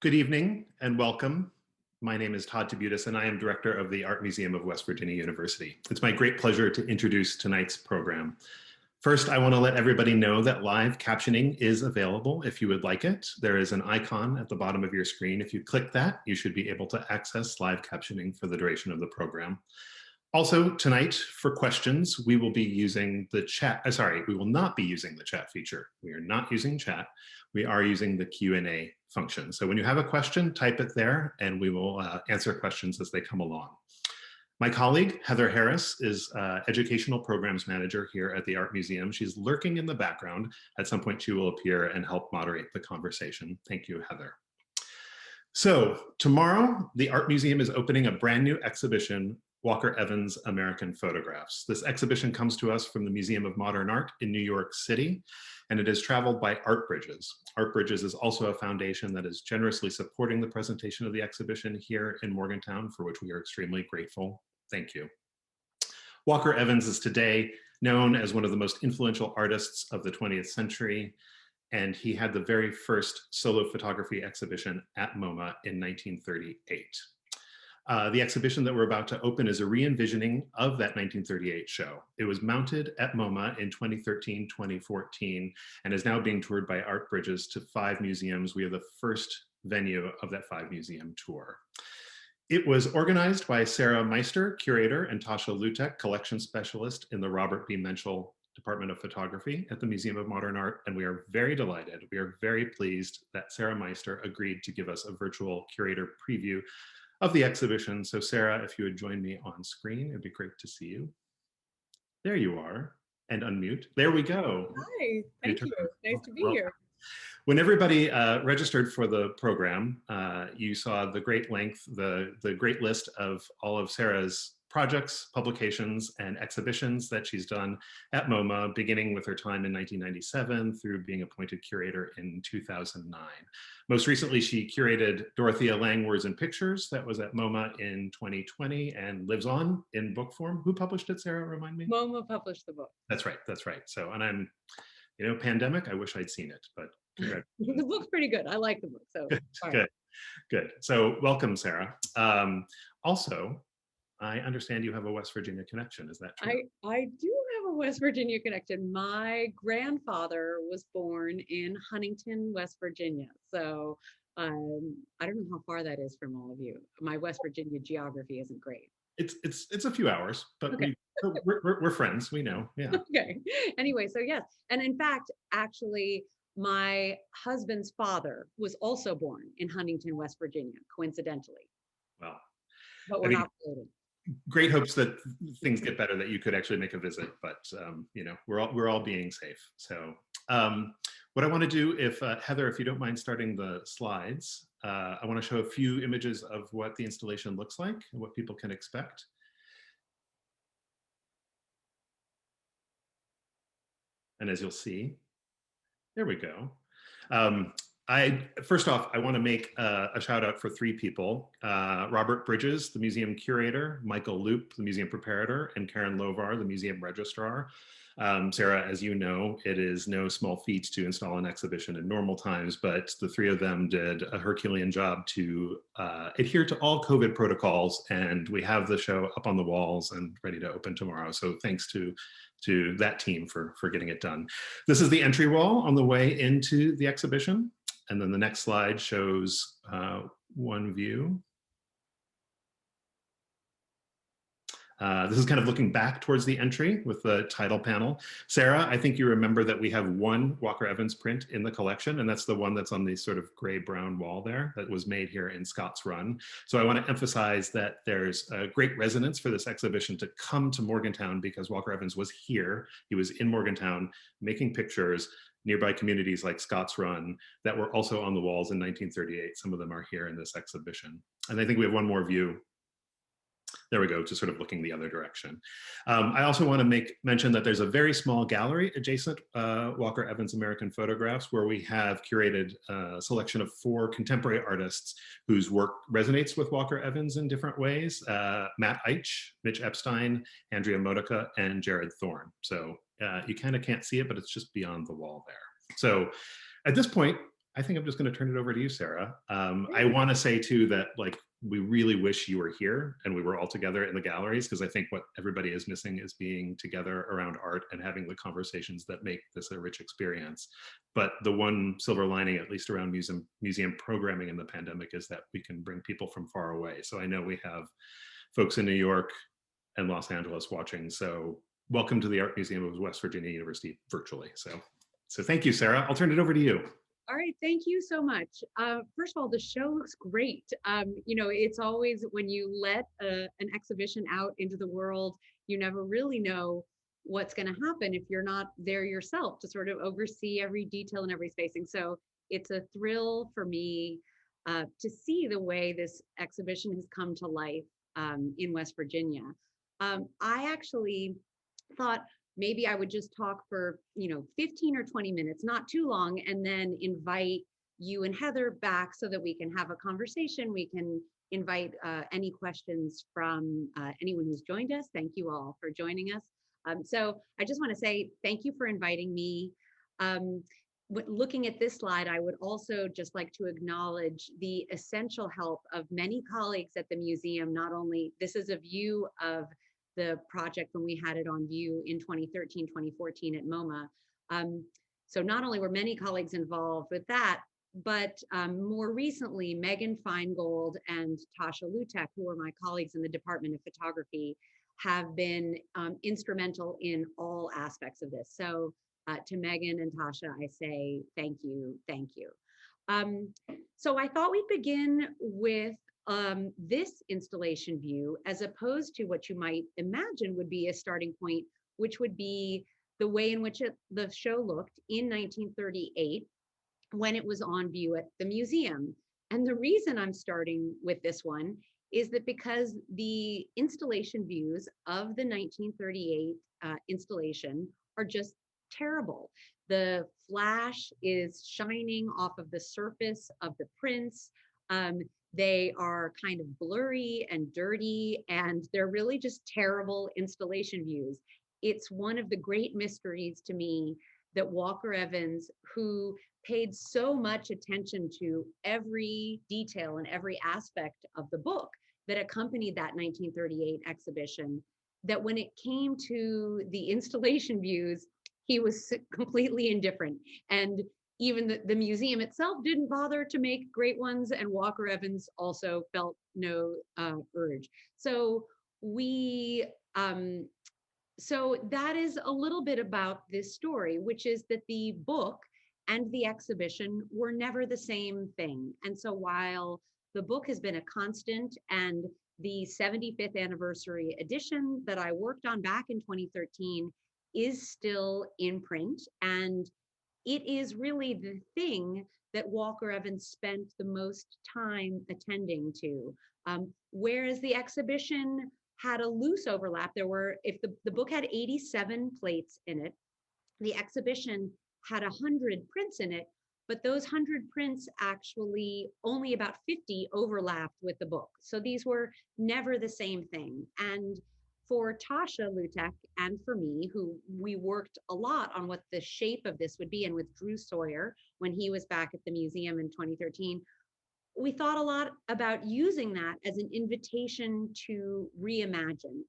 Good evening and welcome. My name is Todd Tabutis and I am director of the Art Museum of West Virginia University. It's my great pleasure to introduce tonight's program. First, I want to let everybody know that live captioning is available if you would like it. There is an icon at the bottom of your screen. If you click that, you should be able to access live captioning for the duration of the program. Also, tonight, for questions, we will be using the chat. We will not be using the chat feature. We are not using chat. We are using the Q&A function. So when you have a question, type it there, and we will answer questions as they come along. My colleague, Heather Harris, is Educational Programs Manager here at the Art Museum. She's lurking in the background. At some point, she will appear and help moderate the conversation. Thank you, Heather. So tomorrow, the Art Museum is opening a brand new exhibition, Walker Evans American Photographs. This exhibition comes to us from the Museum of Modern Art in New York City, and it is traveled by Art Bridges. Art Bridges is also a foundation that is generously supporting the presentation of the exhibition here in Morgantown, for which we are extremely grateful. Thank you. Walker Evans is today known as one of the most influential artists of the 20th century, and he had the very first solo photography exhibition at MoMA in 1938. The exhibition that we're about to open is a re-envisioning of that 1938 show. It was mounted at MoMA in 2013, 2014, and is now being toured by Art Bridges to 5 museums. We are the first venue of that 5-museum tour. It was organized by Sarah Meister, curator, and Tasha Lutek, collection specialist in the Robert B. Menschel Department of Photography at the Museum of Modern Art, and we are very delighted. We are very pleased that Sarah Meister agreed to give us a virtual curator preview of the exhibition. So Sarah, if you would join me on screen, it'd be great to see you. There you are, and unmute. There we go. Hi, thank you. Nice to be here. When everybody registered for the program, you saw the great length, the great list of all of Sarah's projects, publications, and exhibitions that she's done at MoMA, beginning with her time in 1997 through being appointed curator in 2009. Most recently, she curated Dorothea Lange Words and Pictures that was at MoMA in 2020 and lives on in book form. Who published it, Sarah? Remind me? MoMA published the book. That's right, that's right. So, and I'm, you know, pandemic, I wish I'd seen it, but the book's pretty good. I like the book, so. Good. So welcome, Sarah. Also, I understand you have a West Virginia connection. Is that true? I do have a West Virginia connection. My grandfather was born in Huntington, West Virginia. So I don't know how far that is from all of you. My West Virginia geography isn't great. It's a few hours, but okay. we're friends. We know. Yeah. Okay. Anyway, so yes, and in fact, actually, my husband's father was also born in Huntington, West Virginia, coincidentally. Wow. But we're not related. Great hopes that things get better, that you could actually make a visit, but you know, we're all being safe. So what I want to do, if Heather, if you don't mind starting the slides, I want to show a few images of what the installation looks like and what people can expect. And as you'll see, there we go. First off, I want to make a shout out for 3 people. Robert Bridges, the museum curator, Michael Loop, the museum preparator, and Karen Lovar, the museum registrar. Sarah, as you know, it is no small feat to install an exhibition in normal times, but the 3 of them did a Herculean job to adhere to all COVID protocols, and we have the show up on the walls and ready to open tomorrow. So thanks to that team for getting it done. This is the entry wall on the way into the exhibition. And then the next slide shows one view. This is kind of looking back towards the entry with the title panel. Sarah, I think you remember that we have one Walker Evans print in the collection, and that's the one that's on the sort of gray-brown wall there that was made here in Scott's Run. So I want to emphasize that there's a great resonance for this exhibition to come to Morgantown because Walker Evans was here. He was in Morgantown making pictures. Nearby communities like Scott's Run that were also on the walls in 1938. Some of them are here in this exhibition. And I think we have one more view. There we go, just sort of looking the other direction. I also want to mention that there's a very small gallery adjacent Walker Evans American Photographs where we have curated a selection of 4 contemporary artists whose work resonates with Walker Evans in different ways. Matt Eich, Mitch Epstein, Andrea Modica, and Jared Thorne. So you kind of can't see it, but it's just beyond the wall there. So at this point, I think I'm just going to turn it over to you, Sarah. I want to say too that like we really wish you were here and we were all together in the galleries, because I think what everybody is missing is being together around art and having the conversations that make this a rich experience. But the one silver lining, at least around museum programming in the pandemic, is that we can bring people from far away. So I know we have folks in New York and Los Angeles watching. So welcome to the Art Museum of West Virginia University virtually. So thank you, Sarah. I'll turn it over to you. All right, thank you so much. First of all, the show looks great. You know, it's always when you let an exhibition out into the world, you never really know what's going to happen if you're not there yourself to sort of oversee every detail and every spacing. So it's a thrill for me to see the way this exhibition has come to life in West Virginia. I actually thought maybe I would just talk for, 15 or 20 minutes, not too long, and then invite you and Heather back so that we can have a conversation. We can invite any questions from anyone who's joined us. Thank you all for joining us. So I just want to say thank you for inviting me. Looking at this slide, I would also just like to acknowledge the essential help of many colleagues at the museum. Not only, this is a view of the project when we had it on view in 2013, 2014 at MoMA. So not only were many colleagues involved with that, but more recently, Megan Feingold and Tasha Lutek, who are my colleagues in the Department of Photography, have been instrumental in all aspects of this. So to Megan and Tasha, I say thank you, thank you. So I thought we'd begin with this installation view, as opposed to what you might imagine would be a starting point, which would be the way in which the show looked in 1938 when it was on view at the museum. And the reason I'm starting with this one is that because the installation views of the 1938 installation are just terrible. The flash is shining off of the surface of the prints. They are kind of blurry and dirty, and they're really just terrible installation views. It's one of the great mysteries to me that Walker Evans, who paid so much attention to every detail and every aspect of the book that accompanied that 1938 exhibition, that when it came to the installation views, he was completely indifferent. And even the museum itself didn't bother to make great ones, and Walker Evans also felt no urge. So so that is a little bit about this story, which is that the book and the exhibition were never the same thing. And so while the book has been a constant, and the 75th anniversary edition that I worked on back in 2013 is still in print, and it is really the thing that Walker Evans spent the most time attending to. Whereas the exhibition had a loose overlap. There were, if the book had 87 plates in it, the exhibition had 100 prints in it, but those 100 prints actually only about 50 overlapped with the book. So these were never the same thing. And for Tasha Lutek and for me, who we worked a lot on what the shape of this would be, and with Drew Sawyer, when he was back at the museum in 2013, we thought a lot about using that as an invitation to reimagine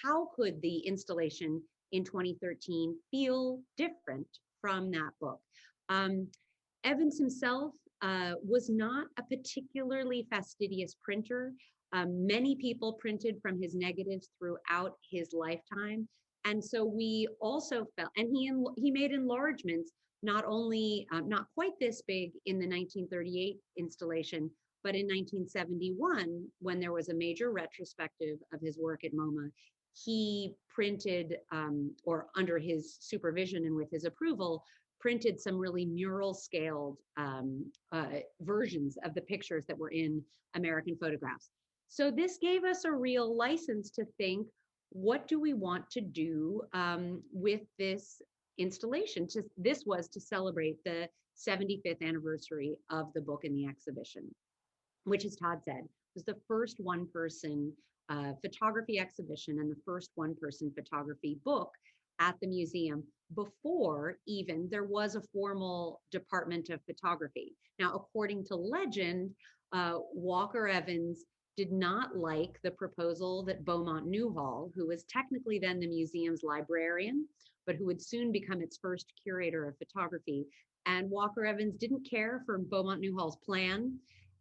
how could the installation in 2013 feel different from that book. Evans himself was not a particularly fastidious printer. Many people printed from his negatives throughout his lifetime. And so we also felt, and he made enlargements, not only, not quite this big in the 1938 installation, but in 1971, when there was a major retrospective of his work at MoMA, he printed, or under his supervision and with his approval, printed some really mural scaled versions of the pictures that were in American Photographs. So this gave us a real license to think, what do we want to do with this installation? This was to celebrate the 75th anniversary of the book in the exhibition, which, as Todd said, was the first one-person photography exhibition and the first one-person photography book at the museum before even there was a formal department of photography. Now, according to legend, Walker Evans did not like the proposal that Beaumont Newhall, who was technically then the museum's librarian, but who would soon become its first curator of photography. And Walker Evans didn't care for Beaumont Newhall's plan.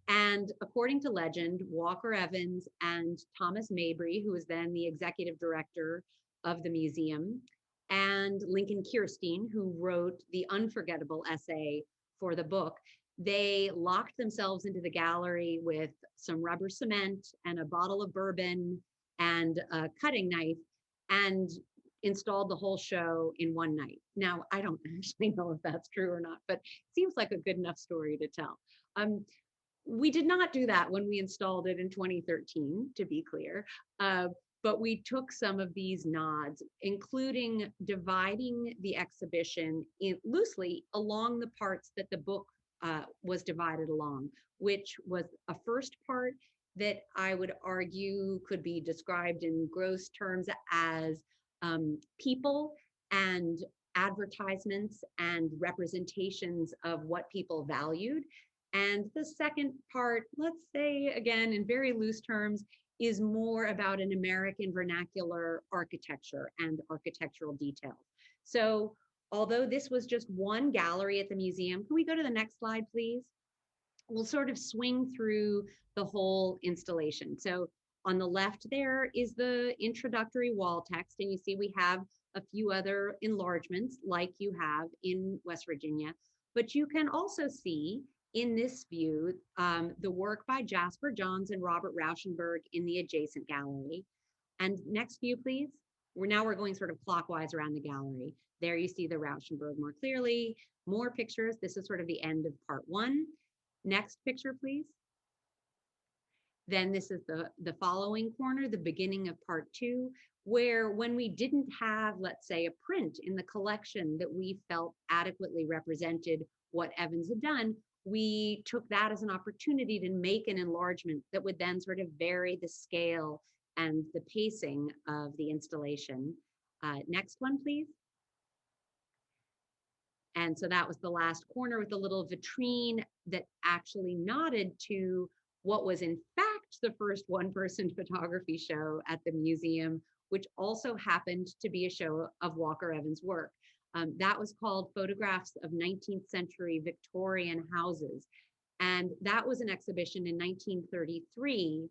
And according to legend, Walker Evans and Thomas Mabry, who was then the executive director of the museum, and Lincoln Kirsten, who wrote the unforgettable essay for the book, they locked themselves into the gallery with some rubber cement and a bottle of bourbon and a cutting knife and installed the whole show in one night. Now, I don't actually know if that's true or not, but it seems like a good enough story to tell. We did not do that when we installed it in 2013, to be clear. But we took some of these nods, including dividing the exhibition loosely along the parts that the book was divided along, which was a first part that I would argue could be described in gross terms as people and advertisements and representations of what people valued. And the second part, let's say again in very loose terms, is more about an American vernacular architecture and architectural details. So although this was just one gallery at the museum, can we go to the next slide, please? We'll sort of swing through the whole installation. So on the left there is the introductory wall text, and you see we have a few other enlargements like you have in West Virginia, but you can also see in this view, the work by Jasper Johns and Robert Rauschenberg in the adjacent gallery. And next view, please. We're going sort of clockwise around the gallery. There you see the Rauschenberg more clearly, more pictures. This is sort of the end of part one. Next picture, please. Then this is the following corner, the beginning of part two, where when we didn't have, let's say, a print in the collection that we felt adequately represented what Evans had done, we took that as an opportunity to make an enlargement that would then sort of vary the scale and the pacing of the installation. Next one, please. And so that was the last corner with a little vitrine that actually nodded to what was in fact the first one-person photography show at the museum, which also happened to be a show of Walker Evans' work. That was called Photographs of 19th Century Victorian Houses. And that was an exhibition in 1933,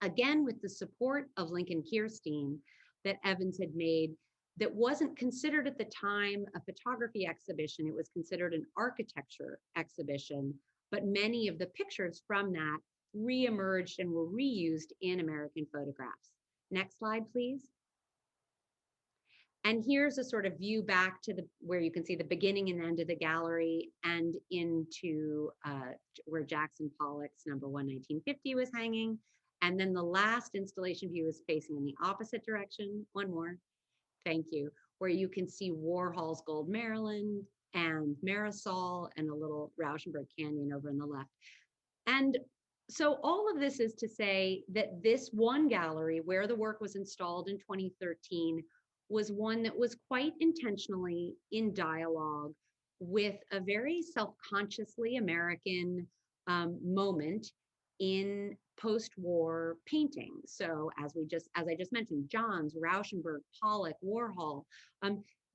again with the support of Lincoln Kirsten, that Evans had made, that wasn't considered at the time a photography exhibition. It was considered an architecture exhibition, but many of the pictures from that reemerged and were reused in American photographs. Next slide, please. And here's a sort of view back to where you can see the beginning and end of the gallery and into where Jackson Pollock's number 1 1950 was hanging. And then the last installation view is facing in the opposite direction. One more, thank you, where you can see Warhol's Gold Maryland and Marisol and a little Rauschenberg Canyon over on the left. And so all of this is to say that this one gallery where the work was installed in 2013 was one that was quite intentionally in dialogue with a very self-consciously American moment in post-war painting. So as I just mentioned, Johns, Rauschenberg, Pollock, Warhol,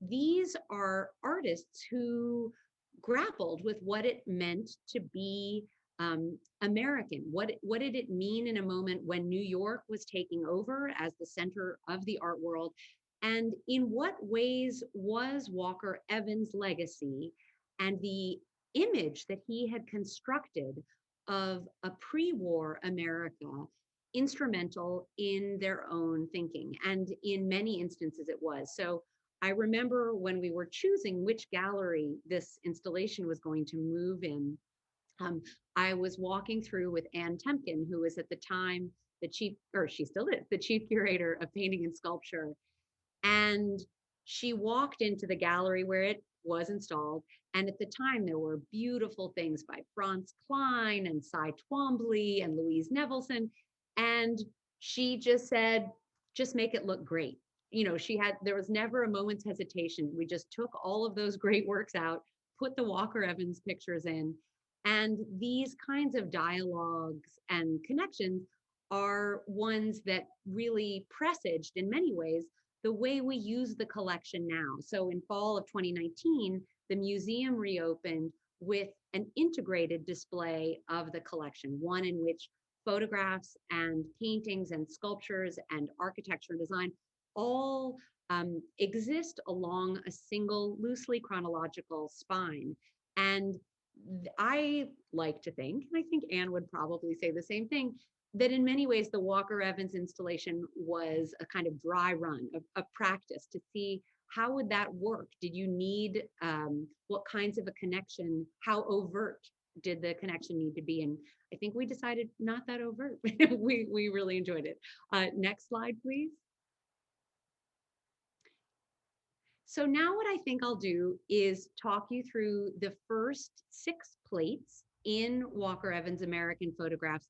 these are artists who grappled with what it meant to be American. What did it mean in a moment when New York was taking over as the center of the art world? And in what ways was Walker Evans' legacy and the image that he had constructed of a pre-war America instrumental in their own thinking? And in many instances it was. So I remember when we were choosing which gallery this installation was going to move in, I was walking through with Ann Temkin, who was at the time the chief, or she still is, the chief curator of painting and sculpture. And she walked into the gallery where it was installed. And at the time, there were beautiful things by Franz Klein and Cy Twombly and Louise Nevelson. And she just said, just make it look great. there was never a moment's hesitation. We just took all of those great works out, put the Walker Evans pictures in, and these kinds of dialogues and connections are ones that really presaged in many ways the way we use the collection now. So in fall of 2019, the museum reopened with an integrated display of the collection, one in which photographs and paintings and sculptures and architecture and design all exist along a single loosely chronological spine. And I like to think, and I think Anne would probably say the same thing, that in many ways the Walker Evans installation was a kind of dry run of practice to see how would that work. Did you need what kinds of a connection, how overt did the connection need to be? And I think we decided not that overt. we really enjoyed it. Next slide, please. So now what I think I'll do is talk you through the first 6 plates in Walker Evans American Photographs,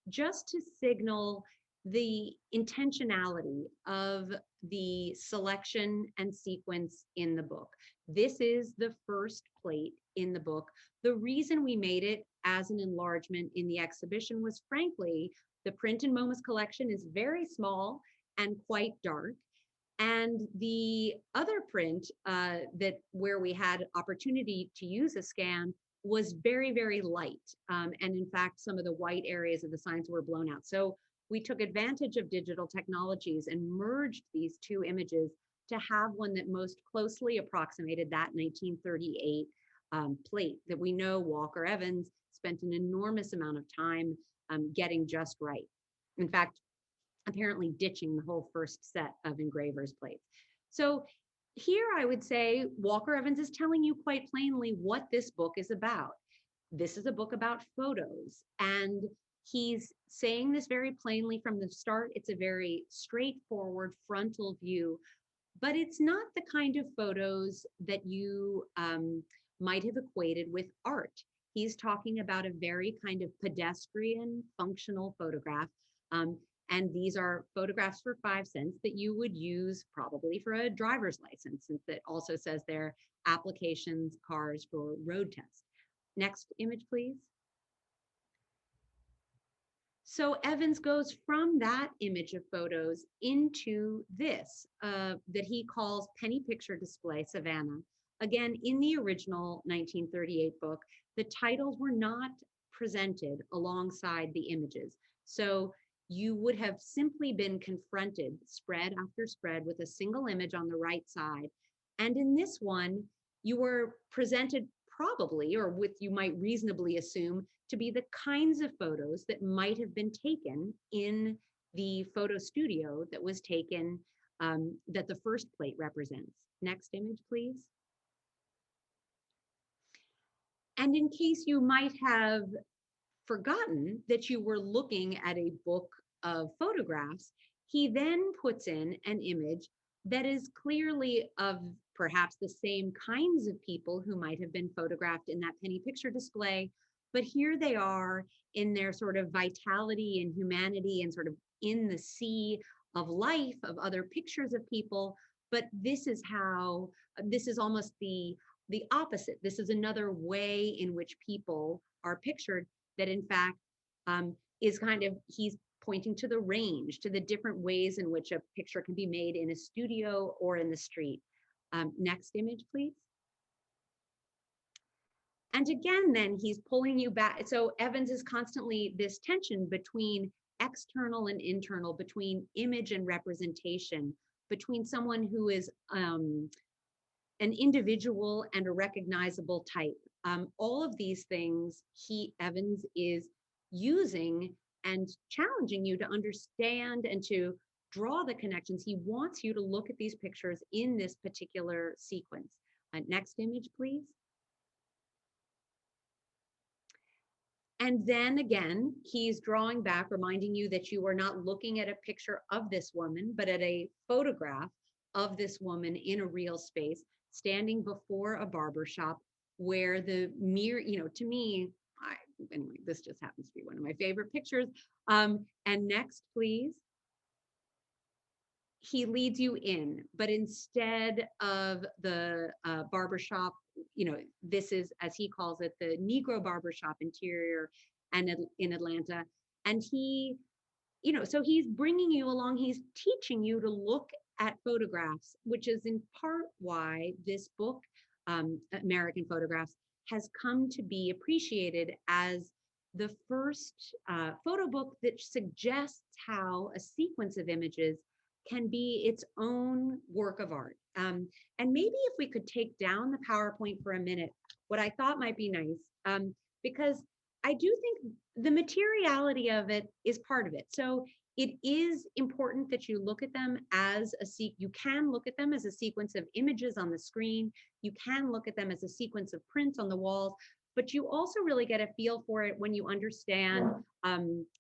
just to signal the intentionality of the selection and sequence in the book. This is the first plate in the book. The reason we made it as an enlargement in the exhibition was, frankly, the print in MoMA's collection is very small and quite dark. And the other print where we had opportunity to use a scan was very, very light. And in fact, some of the white areas of the signs were blown out. So we took advantage of digital technologies and merged these 2 images to have one that most closely approximated that 1938 plate that we know Walker Evans spent an enormous amount of time getting just right. In fact, apparently ditching the whole first set of engravers plates. So here I would say Walker Evans is telling you quite plainly what this book is about. This is a book about photos, and he's saying this very plainly from the start. It's a very straightforward frontal view, but it's not the kind of photos that you might have equated with art. He's talking about a very kind of pedestrian functional photograph. And these are photographs for 5 cents that you would use probably for a driver's license, since it also says there applications, cars for road tests. Next image, please. So Evans goes from that image of photos into this that he calls Penny Picture Display Savannah. Again, in the original 1938 book, the titles were not presented alongside the images. So you would have simply been confronted spread after spread with a single image on the right side. And in this one, you were presented probably, or with you might reasonably assume, to be the kinds of photos that might have been taken in the photo studio that was taken, that the first plate represents. Next image, please. And in case you might have forgotten that you were looking at a book of photographs, he then puts in an image that is clearly of perhaps the same kinds of people who might have been photographed in that penny picture display, but here they are in their sort of vitality and humanity and sort of in the sea of life, of other pictures of people. But this is almost the opposite. This is another way in which people are pictured that in fact is kind of, he's pointing to the range, to the different ways in which a picture can be made in a studio or in the street. Next image, please. And again, then he's pulling you back. So Evans is constantly this tension between external and internal, between image and representation, between someone who is an individual and a recognizable type. All of these things Evans is using and challenging you to understand and to draw the connections. He wants you to look at these pictures in this particular sequence. Next image, please. And then again, he's drawing back, reminding you that you are not looking at a picture of this woman, but at a photograph of this woman in a real space, standing before a barber shop where the mirror, to me, anyway, this just happens to be one of my favorite pictures. And next, please. he leads you in, but instead of the barbershop, this is, as he calls it, the Negro barbershop interior and in Atlanta. And he, so he's bringing you along, he's teaching you to look at photographs, which is in part why this book, American Photographs, has come to be appreciated as the first photo book that suggests how a sequence of images can be its own work of art. And maybe if we could take down the PowerPoint for a minute, what I thought might be nice, because I do think the materiality of it is part of it. So it is important that you look at them as you can look at them as a sequence of images on the screen. You can look at them as a sequence of prints on the walls, but you also really get a feel for it when you understand,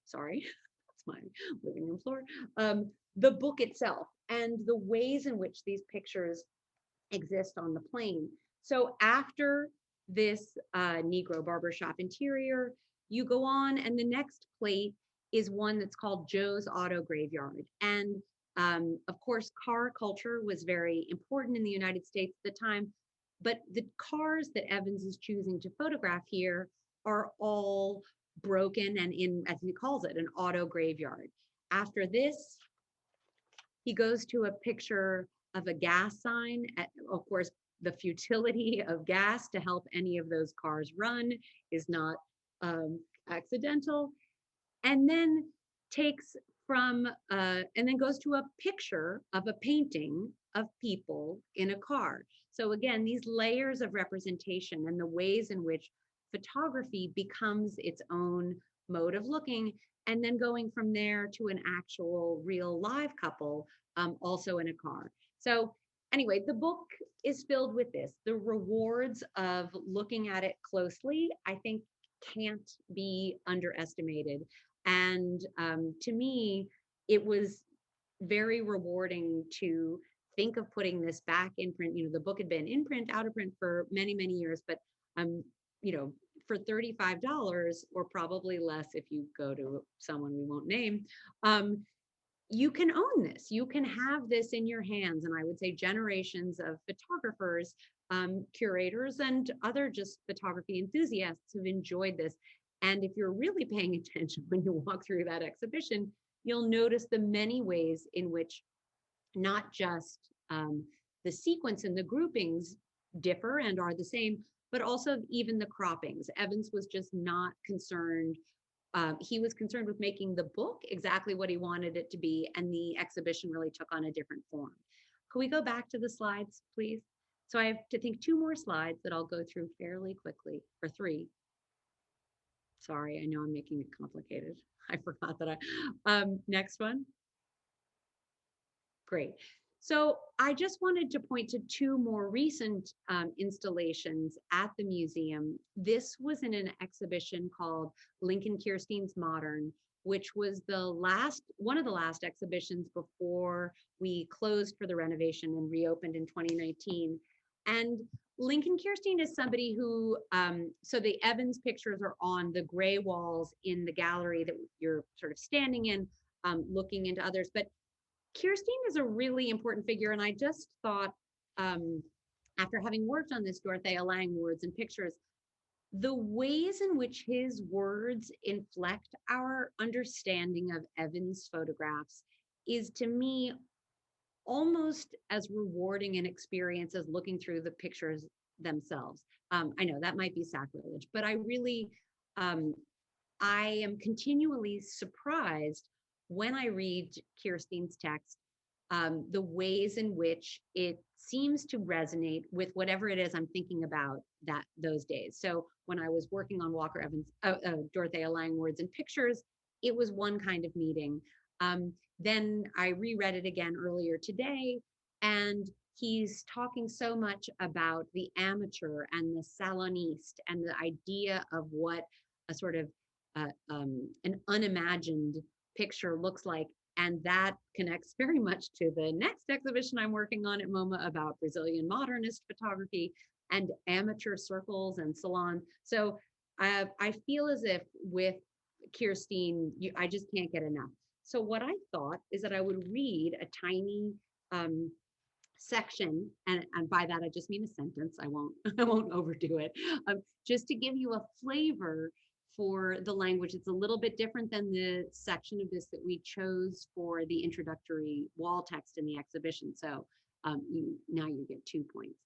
sorry, that's my living room floor, the book itself and the ways in which these pictures exist on the plane. So after this Negro barbershop interior, you go on, and the next plate is one that's called Joe's Auto Graveyard. And of course, car culture was very important in the United States at the time, but the cars that Evans is choosing to photograph here are all broken and in, as he calls it, an auto graveyard. After this, he goes to a picture of a gas sign. Of course, the futility of gas to help any of those cars run is not accidental. And then takes from, and then goes to a picture of a painting of people in a car. So again, these layers of representation and the ways in which photography becomes its own mode of looking, and then going from there to an actual real live couple, also in a car. So anyway, the book is filled with this. The rewards of looking at it closely, I think, can't be underestimated. And to me, it was very rewarding to think of putting this back in print. The book had been in print, out of print for many, many years, but for $35 or probably less if you go to someone we won't name, you can own this. You can have this in your hands. And I would say generations of photographers, curators, and other just photography enthusiasts have enjoyed this. And if you're really paying attention when you walk through that exhibition, you'll notice the many ways in which not just the sequence and the groupings differ and are the same, but also even the croppings. Evans was just not concerned. He was concerned with making the book exactly what he wanted it to be, and the exhibition really took on a different form. Could we go back to the slides, please? So I have to think 2 more slides that I'll go through fairly quickly, or 3. Sorry, I know I'm making it complicated. I forgot that next one. Great. So I just wanted to point to 2 more recent installations at the museum. This was in an exhibition called Lincoln Kirstein's Modern, which was one of the last exhibitions before we closed for the renovation and reopened in 2019. And Lincoln Kirstein is somebody who, so the Evans pictures are on the gray walls in the gallery that you're sort of standing in, looking into others. But Kirsten is a really important figure, and I just thought, after having worked on this Dorothea Lange words and pictures, the ways in which his words inflect our understanding of Evans' photographs is, to me, almost as rewarding an experience as looking through the pictures themselves. I know that might be sacrilege, but I really, I am continually surprised when I read Kirsten's text, the ways in which it seems to resonate with whatever it is I'm thinking about those days. So when I was working on Walker Evans, Dorothea Lange words and pictures, it was one kind of meeting. Then I reread it again earlier today, and he's talking so much about the amateur and the saloniste and the idea of what a sort of an unimagined picture looks like. And that connects very much to the next exhibition I'm working on at MoMA about Brazilian modernist photography and amateur circles and salons. So I feel as if with Kirsten, I just can't get enough. So what I thought is that I would read a tiny section, and by that I just mean a sentence. I won't I won't overdo it. Just to give you a flavor for the language. It's a little bit different than the section of this that we chose for the introductory wall text in the exhibition. So now you get 2 points.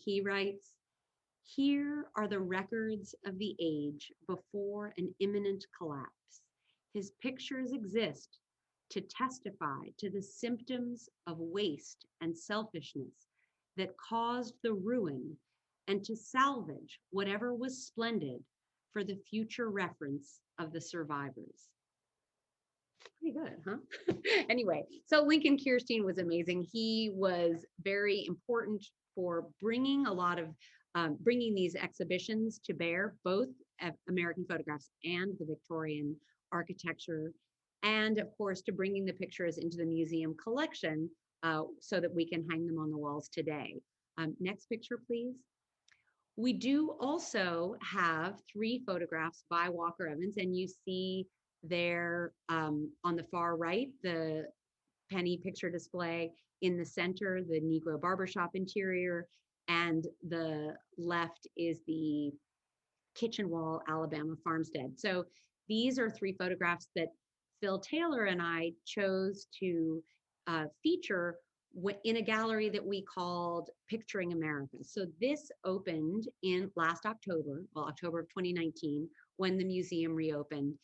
He writes, "Here are the records of the age before an imminent collapse. His pictures exist to testify to the symptoms of waste and selfishness that caused the ruin and to salvage whatever was splendid for the future reference of the survivors." Pretty good, huh? Anyway, so Lincoln Kirsten was amazing. He was very important for bringing a lot of bringing these exhibitions to bear, both American photographs and the Victorian architecture, and of course to bringing the pictures into the museum collection so that we can hang them on the walls today. Next picture, please. We do also have 3 photographs by Walker Evans, and you see there on the far right, the penny picture display, in the center, the Negro barbershop interior, and the left is the kitchen wall Alabama farmstead. So these are 3 photographs that Phil Taylor and I chose to feature in a gallery that we called Picturing America. So this opened in last October, well, October of 2019, when the museum reopened.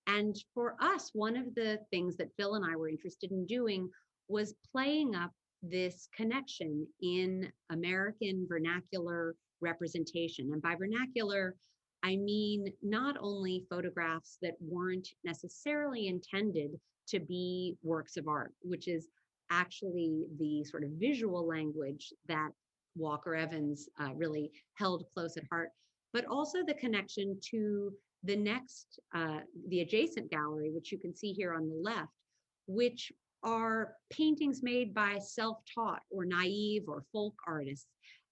And for us, one of the things that Phil and I were interested in doing was playing up this connection in American vernacular representation. And by vernacular, I mean not only photographs that weren't necessarily intended to be works of art, which is actually the sort of visual language that Walker Evans really held close at heart, but also the connection to the next, the adjacent gallery, which you can see here on the left, which are paintings made by self-taught or naive or folk artists.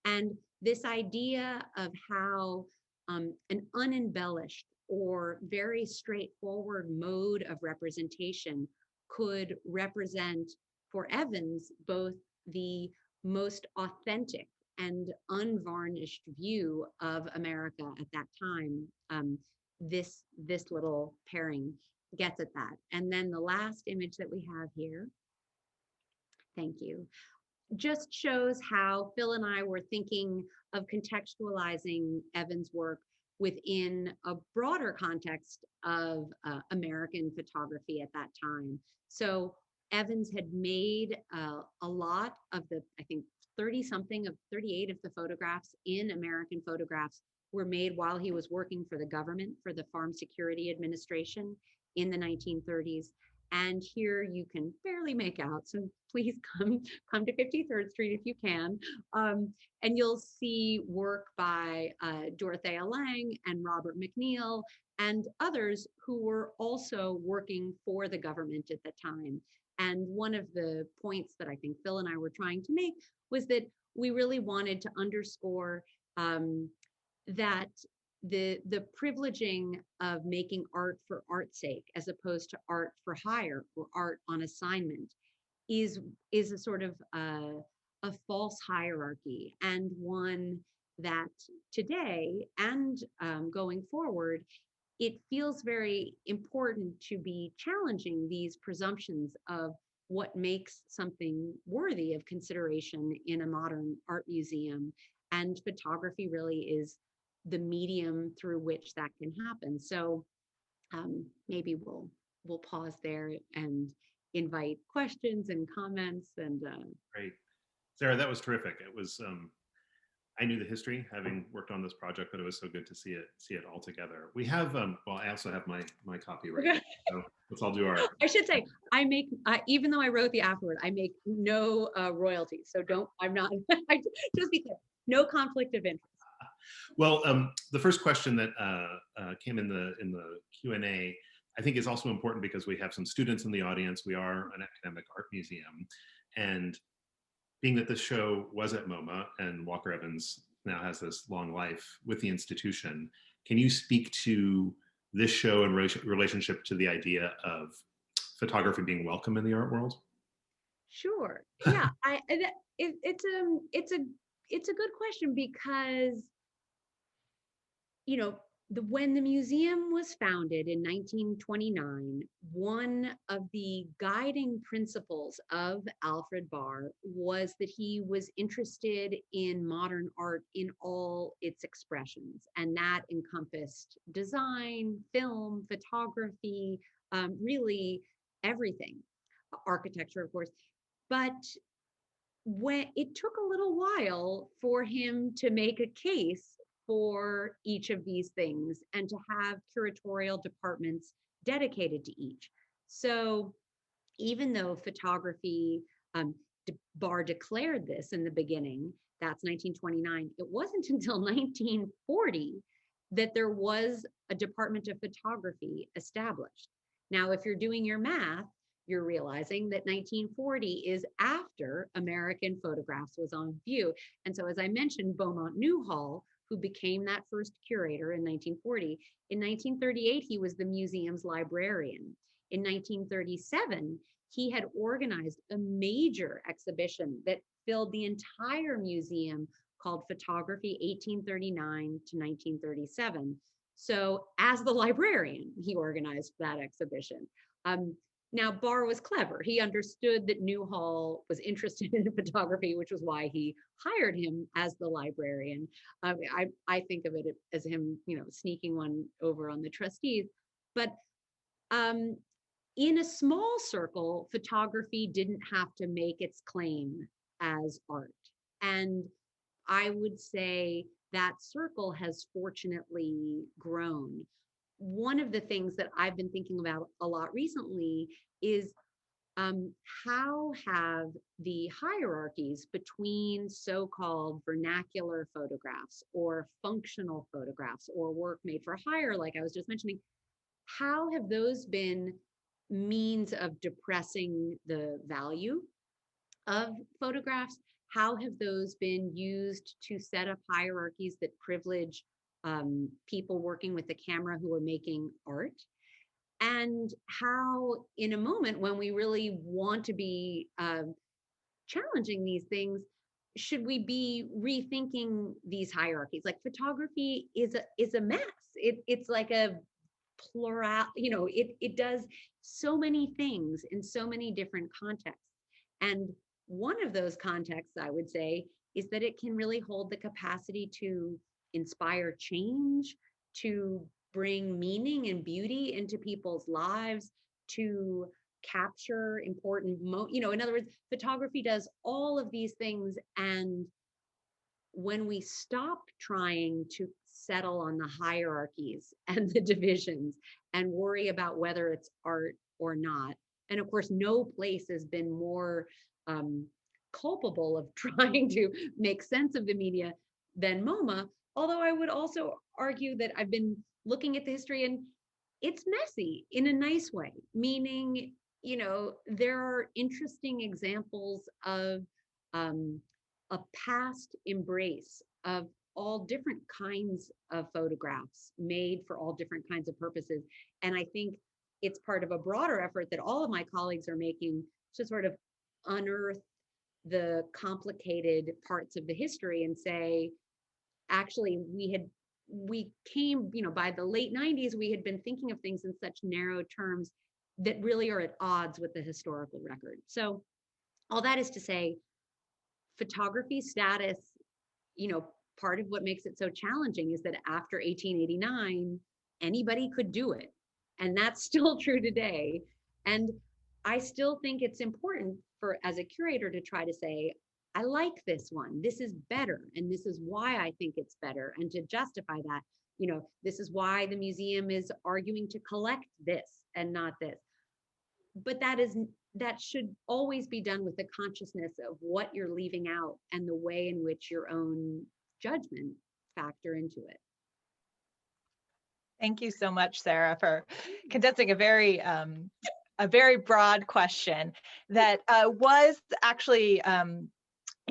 And this idea of how an unembellished or very straightforward mode of representation could represent for Evans both the most authentic and unvarnished view of America at that time. This little pairing gets at that. And then the last image that we have here, thank you, just shows how Phil and I were thinking of contextualizing Evans' work within a broader context of American photography at that time. So Evans had made a lot of the, I think 30-something of 38 of the photographs in American Photographs were made while he was working for the government, for the Farm Security Administration in the 1930s. And here you can barely make out, so please come to 53rd Street if you can. And you'll see work by Dorothea Lange and Robert McNeil and others who were also working for the government at the time. And one of the points that I think Phil and I were trying to make was that we really wanted to underscore that the privileging of making art for art's sake as opposed to art for hire or art on assignment is a sort of a false hierarchy, and one that today and going forward, it feels very important to be challenging these presumptions of what makes something worthy of consideration in a modern art museum. And photography really is the medium through which that can happen. So maybe we'll pause there and invite questions and comments. And Great, Sarah, that was terrific. It was I knew the history having worked on this project, but it was so good to see it all together. We have well, I also have my copy right now, so let's all do our. I should say I make even though I wrote the afterword, I make no royalties. So I'm not. Just be clear, no conflict of interest. Well, the first question that came in the Q&A, I think is also important because we have some students in the audience. We are an academic art museum, and being that this show was at MoMA and Walker Evans now has this long life with the institution, can you speak to this show in relationship to the idea of photography being welcome in the art world? Sure. Yeah, it's a good question because, you know, when the museum was founded in 1929, one of the guiding principles of Alfred Barr was that he was interested in modern art in all its expressions, and that encompassed design, film, photography, really everything, architecture, of course. But when it took a little while for him to make a case for each of these things and to have curatorial departments dedicated to each. So even though photography, Barr declared this in the beginning, that's 1929, it wasn't until 1940 that there was a Department of Photography established. Now, if you're doing your math, you're realizing that 1940 is after American Photographs was on view. And so, as I mentioned, Beaumont Newhall, who became that first curator in 1940, in 1938, he was the museum's librarian. In 1937, he had organized a major exhibition that filled the entire museum called Photography 1839 to 1937. So as the librarian, he organized that exhibition. Now, Barr was clever. He understood that Newhall was interested in photography, which was why he hired him as the librarian. I think of it as him, sneaking one over on the trustees. But in a small circle, photography didn't have to make its claim as art. And I would say that circle has fortunately grown. One of the things that I've been thinking about a lot recently is how have the hierarchies between so-called vernacular photographs or functional photographs or work made for hire, like I was just mentioning, how have those been means of depressing the value of photographs? How have those been used to set up hierarchies that privilege people working with the camera who are making art? And how, in a moment when we really want to be challenging these things, should we be rethinking these hierarchies? Like photography is a mess. It's like a plural, it does so many things in so many different contexts. And one of those contexts, I would say, is that it can really hold the capacity to inspire change, to bring meaning and beauty into people's lives, to capture important in other words, photography does all of these things. And when we stop trying to settle on the hierarchies and the divisions and worry about whether it's art or not, and of course, no place has been more culpable of trying to make sense of the media than MoMA, although I would also argue that I've been looking at the history and it's messy in a nice way, meaning, there are interesting examples of a past embrace of all different kinds of photographs made for all different kinds of purposes. And I think it's part of a broader effort that all of my colleagues are making to sort of unearth the complicated parts of the history and say, actually, we came, by the late 90s, we had been thinking of things in such narrow terms that really are at odds with the historical record. So all that is to say, photography status, part of what makes it so challenging is that after 1889, anybody could do it. And that's still true today. And I still think it's important as a curator to try to say, I like this one. This is better. And this is why I think it's better. And to justify that, this is why the museum is arguing to collect this and not this. But that should always be done with the consciousness of what you're leaving out and the way in which your own judgment factor into it. Thank you so much, Sarah, for condensing a very broad question that was actually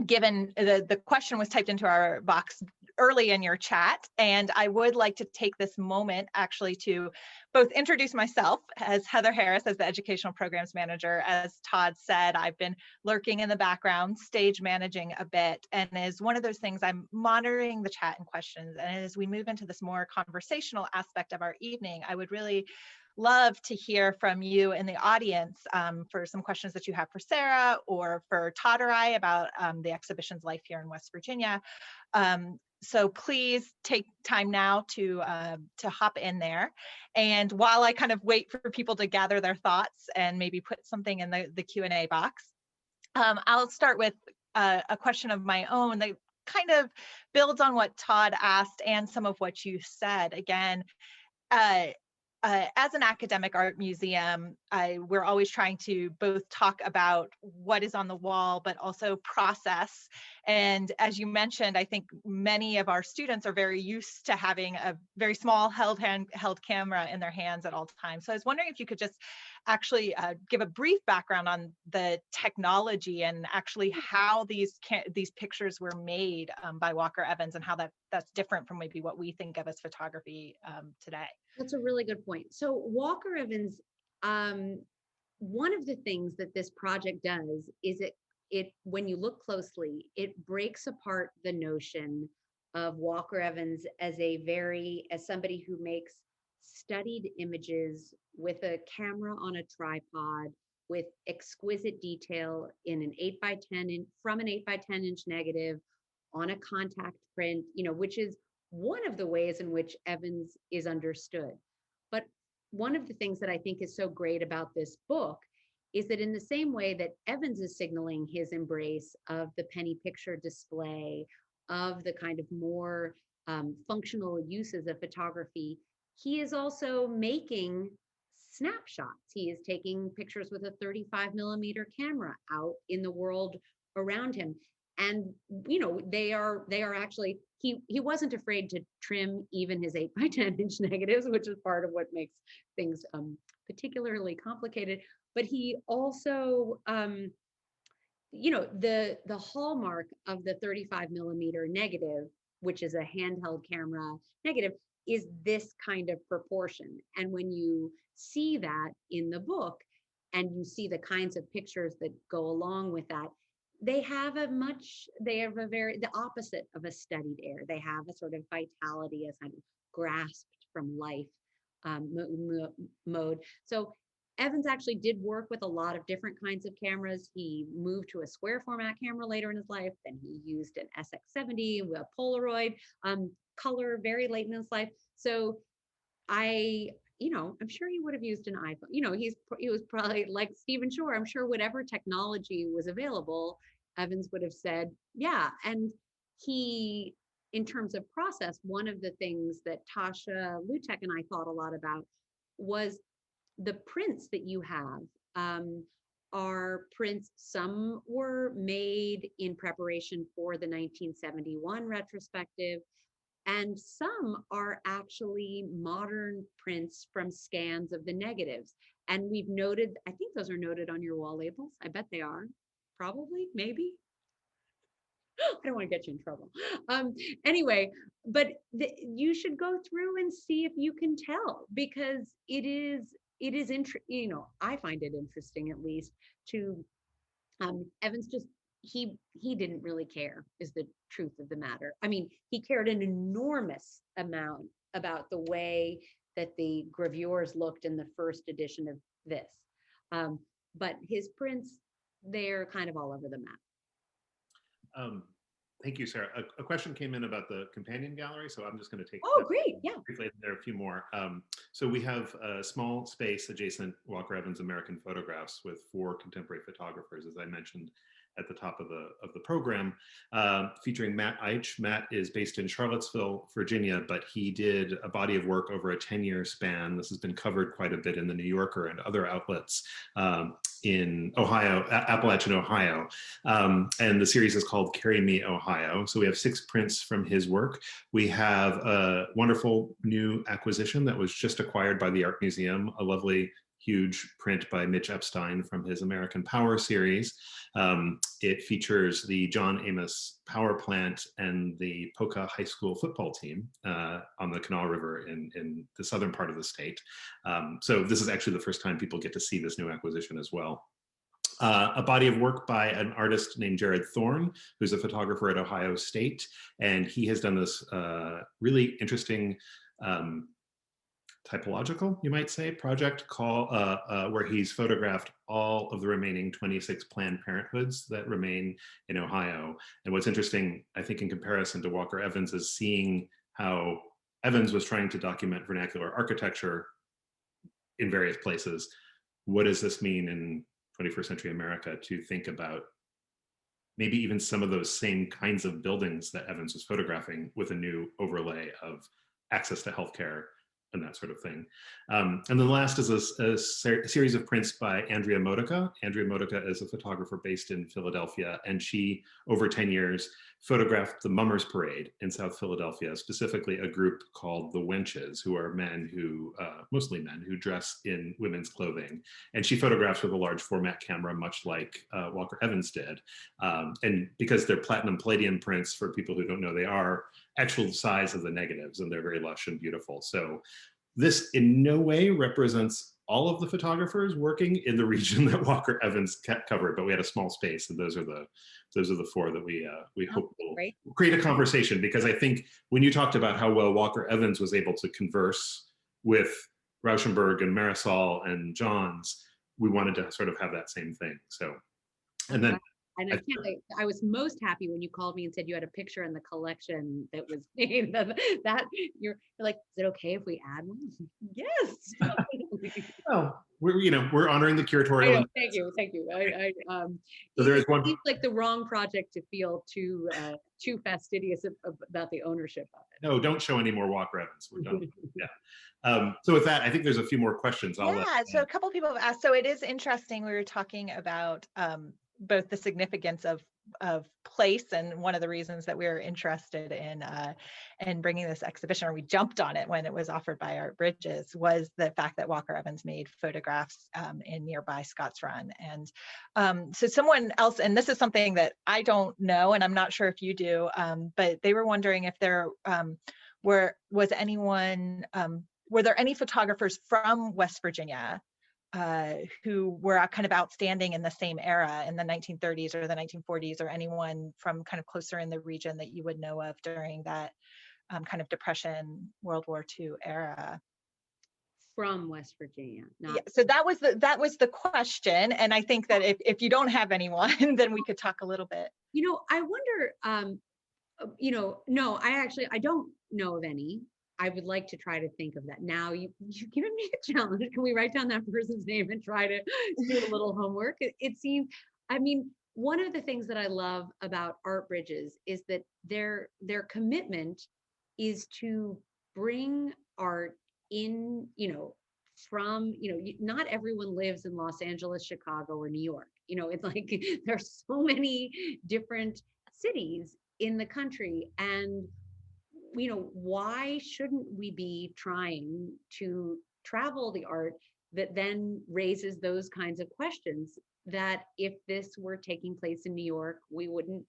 given. The question was typed into our box early in your chat. And I would like to take this moment actually to both introduce myself as Heather Harris, as the Educational Programs Manager. As Todd said, I've been lurking in the background, stage managing a bit, and is one of those things I'm monitoring the chat and questions. And as we move into this more conversational aspect of our evening, I would really love to hear from you in the audience for some questions that you have for Sarah or for Todd or I about the exhibition's life here in West Virginia. So please take time now to hop in there. And while I kind of wait for people to gather their thoughts and maybe put something in the Q&A box, I'll start with a question of my own that kind of builds on what Todd asked and some of what you said. Again, as an academic art museum, we're always trying to both talk about what is on the wall, but also process. And as you mentioned, I think many of our students are very used to having a very small held camera in their hands at all times. So I was wondering if you could just actually give a brief background on the technology and actually how these pictures were made by Walker Evans and how that's different from maybe what we think of as photography today. That's a really good point. So Walker Evans, one of the things that this project does is it when you look closely, it breaks apart the notion of Walker Evans as somebody who makes studied images with a camera on a tripod with exquisite detail in an 8x10 from an 8x10 inch negative on a contact print, which is one of the ways in which Evans is understood. But one of the things that I think is so great about this book is that in the same way that Evans is signaling his embrace of the penny picture display, of the kind of more functional uses of photography, he is also making snapshots. He is taking pictures with a 35mm camera out in the world around him. And, they are actually, he wasn't afraid to trim even his 8x10 inch negatives, which is part of what makes things particularly complicated. But he also, the hallmark of the 35mm negative, which is a handheld camera negative, is this kind of proportion. And when you see that in the book and you see the kinds of pictures that go along with that, they have the opposite of a studied air. They have a sort of vitality, a kind of grasped from life mode. So Evans actually did work with a lot of different kinds of cameras. He moved to a square format camera later in his life. Then he used an SX70 with a Polaroid color very late in his life. So I'm sure he would have used an iPhone. He was probably like Stephen Shore. I'm sure whatever technology was available, Evans would have said, yeah. And he, in terms of process, one of the things that Tasha Lutek and I thought a lot about was the prints that you have are prints. Some were made in preparation for the 1971 retrospective, and some are actually modern prints from scans of the negatives. And we've noted, I think those are noted on your wall labels. I bet they are. Probably, maybe. I don't want to get you in trouble. Anyway, but you should go through and see if you can tell, because it is I find it interesting, at least, to Evans just he didn't really care, is the truth of the matter. I mean, he cared an enormous amount about the way that the gravures looked in the first edition of this. But his prints, they're kind of all over the map. Thank you, Sarah. A question came in about the companion gallery, so I'm just going to take. Oh, great! Yeah. Briefly, there are a few more. So we have a small space adjacent Walker Evans American Photographs with 4 contemporary photographers, as I mentioned at the top of the program, featuring Matt Eich. Matt is based in Charlottesville, Virginia, but he did a body of work over a 10-year span. This has been covered quite a bit in the New Yorker and other outlets in Ohio, Appalachian, Ohio. And the series is called Carry Me, Ohio. So we have 6 prints from his work. We have a wonderful new acquisition that was just acquired by the Art Museum, a lovely huge print by Mitch Epstein from his American Power series. It features the John Amos power plant and the Poca High School football team on the Kanawha River in the southern part of the state. So this is actually the first time people get to see this new acquisition as well. A body of work by an artist named Jared Thorne, who's a photographer at Ohio State, and he has done this really interesting typological, you might say, project where he's photographed all of the remaining 26 Planned Parenthoods that remain in Ohio. And what's interesting, I think, in comparison to Walker Evans, is seeing how Evans was trying to document vernacular architecture in various places. What does this mean in 21st century America to think about maybe even some of those same kinds of buildings that Evans was photographing with a new overlay of access to healthcare and that sort of thing. And then last is a series of prints by Andrea Modica. Andrea Modica is a photographer based in Philadelphia, and she, over 10 years, photographed the Mummers Parade in South Philadelphia, specifically a group called the Wenches, who are men who, mostly men, who dress in women's clothing. And she photographs with a large format camera, much like Walker Evans did. And because they're platinum palladium prints, for people who don't know, they are actual size of the negatives, and they're very lush and beautiful. So this in no way represents all of the photographers working in the region that Walker Evans covered, but we had a small space, and those are the four that we hope will create a conversation. Because I think when you talked about how well Walker Evans was able to converse with Rauschenberg and Marisol and Johns, we wanted to sort of have that same thing. So, and then. And I was most happy when you called me and said you had a picture in the collection that was made. That you're like, is it okay if we add one? Yes. Well, we're honoring the curatorial. Thank you. So there is one. It's like the wrong project to feel too fastidious about the ownership of it. No, don't show any more Walker Evans. We're done. Yeah. So with that, I think there's a few more questions. So a couple of people have asked. So it is interesting. We were talking about both the significance of place, and one of the reasons that we were interested in bringing this exhibition, or we jumped on it when it was offered by Art Bridges, was the fact that Walker Evans made photographs in nearby Scotts Run. And so someone else, and this is something that I don't know, and I'm not sure if you do, but they were wondering if there were there any photographers from West Virginia who were kind of outstanding in the same era, in the 1930s or the 1940s, or anyone from kind of closer in the region that you would know of during that kind of Depression, World War II era? From West Virginia. So that was the question, and I think that if you don't have anyone, then we could talk a little bit. I wonder. No, I don't know of any. I would like to try to think of that. Now you've given me a challenge. Can we write down that person's name and try to do a little homework? It seems, one of the things that I love about Art Bridges is that their commitment is to bring art in, from, not everyone lives in Los Angeles, Chicago, or New York. It's like there's so many different cities in the country, and why shouldn't we be trying to travel the art that then raises those kinds of questions that if this were taking place in New York, we wouldn't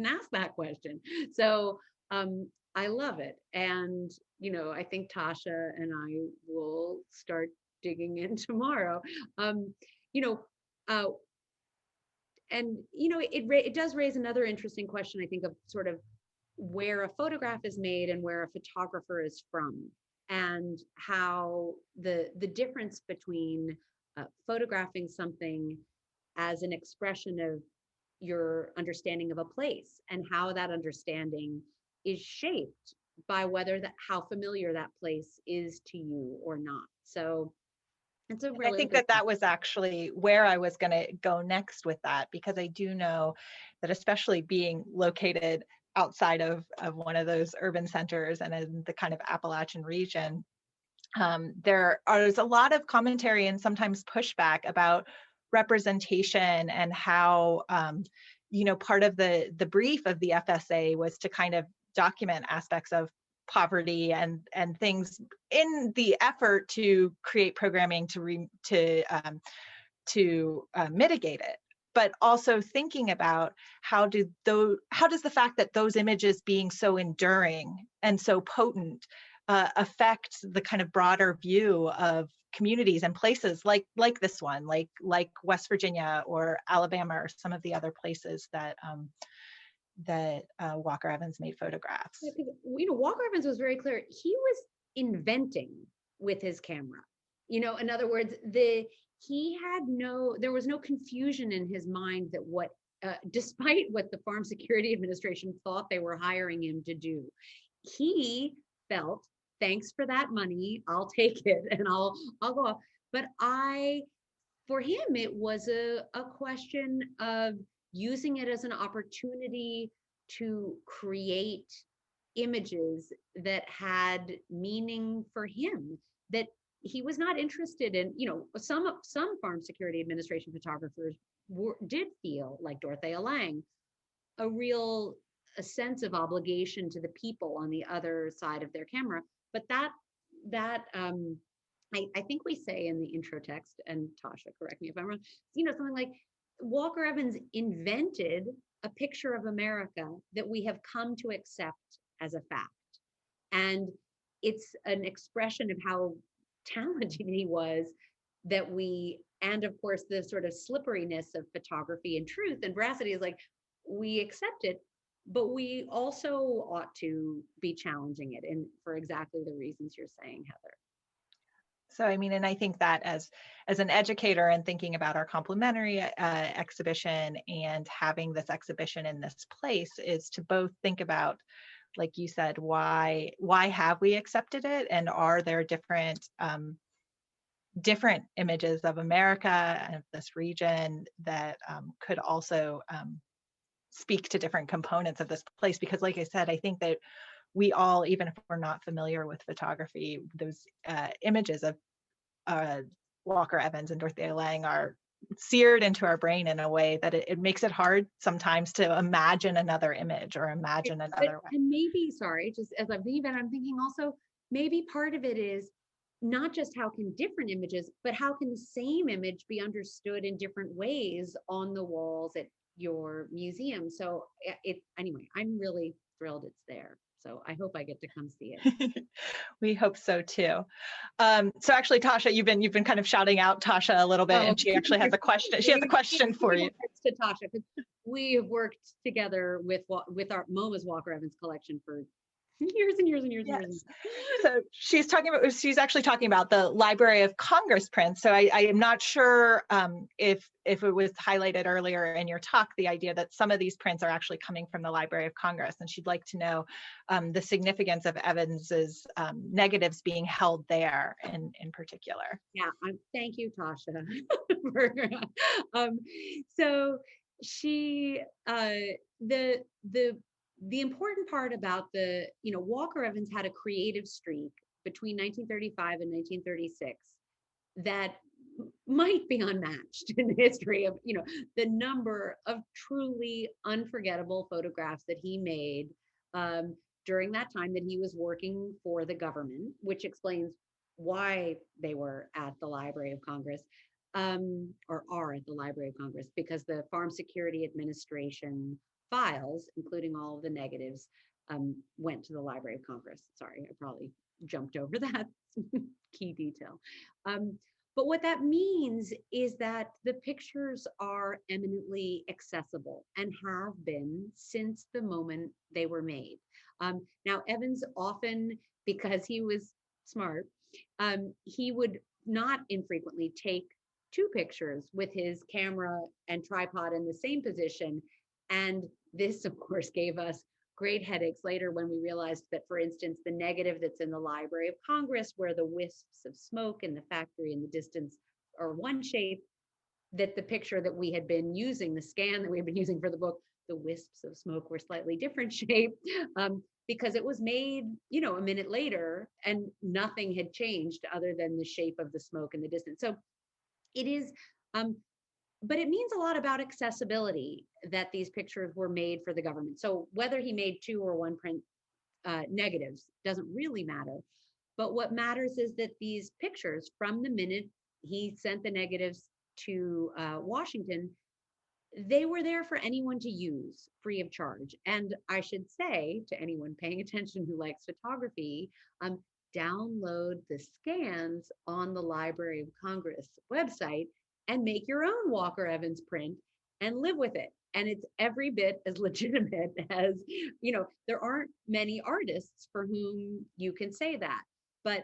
ask that question. So I love it. And, I think Tasha and I will start digging in tomorrow. It does raise another interesting question, I think, of sort of where a photograph is made and where a photographer is from, and how the difference between photographing something as an expression of your understanding of a place, and how that understanding is shaped by how familiar that place is to you or not. So it's a really, I think that was actually where I was going to go next with that, because I do know that, especially being located outside of one of those urban centers and in the kind of Appalachian region, there's a lot of commentary and sometimes pushback about representation, and how part of the brief of the FSA was to kind of document aspects of poverty and things in the effort to create programming to mitigate it, but also thinking about how does the fact that those images being so enduring and so potent affect the kind of broader view of communities and places like this one, like West Virginia or Alabama or some of the other places that Walker Evans made photographs. Yeah, Walker Evans was very clear. He was inventing with his camera. In other words, there was no confusion in his mind that despite what the Farm Security Administration thought they were hiring him to do, he felt, thanks for that money, I'll take it and I'll go off. But for him, it was a question of using it as an opportunity to create images that had meaning for him, that he was not interested in. Some Farm Security Administration photographers did feel, like Dorothea Lange, a sense of obligation to the people on the other side of their camera. But I think we say in the intro text, and Tasha, correct me if I'm wrong, something like Walker Evans invented a picture of America that we have come to accept as a fact. And it's an expression of how talented he was, and of course, the sort of slipperiness of photography and truth and veracity is like, we accept it, but we also ought to be challenging it, and for exactly the reasons you're saying, Heather. So, and I think that as an educator and thinking about our complementary exhibition and having this exhibition in this place is to both think about, like you said, why have we accepted it, and are there different images of America and of this region that could also speak to different components of this place? Because, like I said, I think that we all, even if we're not familiar with photography, those images of Walker Evans and Dorothea Lange are seared into our brain in a way that it makes it hard sometimes to imagine another image or imagine another way. And maybe, just as I'm thinking about it, I'm thinking also, maybe part of it is not just how can different images, but how can the same image be understood in different ways on the walls at your museum. So anyway, I'm really thrilled it's there. So I hope I get to come see it. We hope so too. So actually, Tasha, you've been kind of shouting out Tasha a little bit, and she actually has a question. She has a question for you. To Tasha, because we have worked together with our MoMA's Walker Evans collection for years and years and years. Yes. And years. So she's actually talking about the Library of Congress prints. So I am not sure if it was highlighted earlier in your talk, the idea that some of these prints are actually coming from the Library of Congress, and she'd like to know the significance of Evans's negatives being held there in particular. Yeah, thank you, Tasha. So she the important part about Walker Evans had a creative streak between 1935 and 1936 that might be unmatched in the history of, the number of truly unforgettable photographs that he made during that time that he was working for the government, which explains why they were at the Library of Congress, or are at the Library of Congress, because the Farm Security Administration files, including all of the negatives, went to the Library of Congress. Sorry, I probably jumped over that key detail. But what that means is that the pictures are eminently accessible and have been since the moment they were made. Now, Evans often, because he was smart, he would not infrequently take two pictures with his camera and tripod in the same position. And this, of course, gave us great headaches later when we realized that, for instance, the negative that's in the Library of Congress, where the wisps of smoke in the factory in the distance are one shape, that the picture that we had been using, the scan that we had been using for the book, the wisps of smoke were slightly different shape, because it was made, a minute later, and nothing had changed other than the shape of the smoke in the distance. So it is, but it means a lot about accessibility that these pictures were made for the government. So whether he made two or one print, negatives doesn't really matter. But what matters is that these pictures, from the minute he sent the negatives to Washington, they were there for anyone to use free of charge. And I should say to anyone paying attention who likes photography, download the scans on the Library of Congress website and make your own Walker Evans print and live with it. And it's every bit as legitimate as, there aren't many artists for whom you can say that. But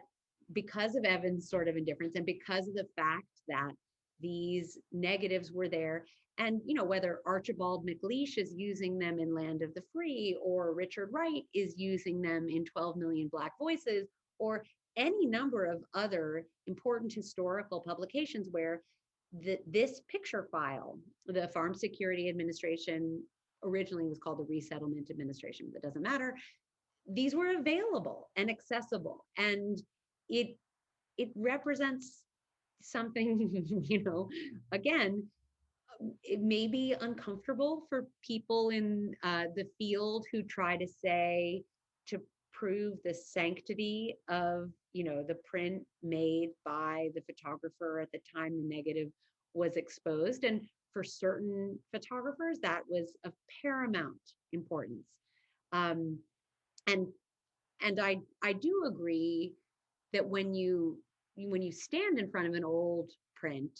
because of Evans' sort of indifference, and because of the fact that these negatives were there, and whether Archibald MacLeish is using them in Land of the Free, or Richard Wright is using them in 12 Million Black Voices, or any number of other important historical publications where this picture file, the Farm Security Administration, originally was called the Resettlement Administration, but that doesn't matter. These were available and accessible, and it represents something, again, it may be uncomfortable for people in the field who try to prove the sanctity of, the print made by the photographer at the time the negative was exposed. And for certain photographers, that was of paramount importance. And I do agree that when you stand in front of an old print,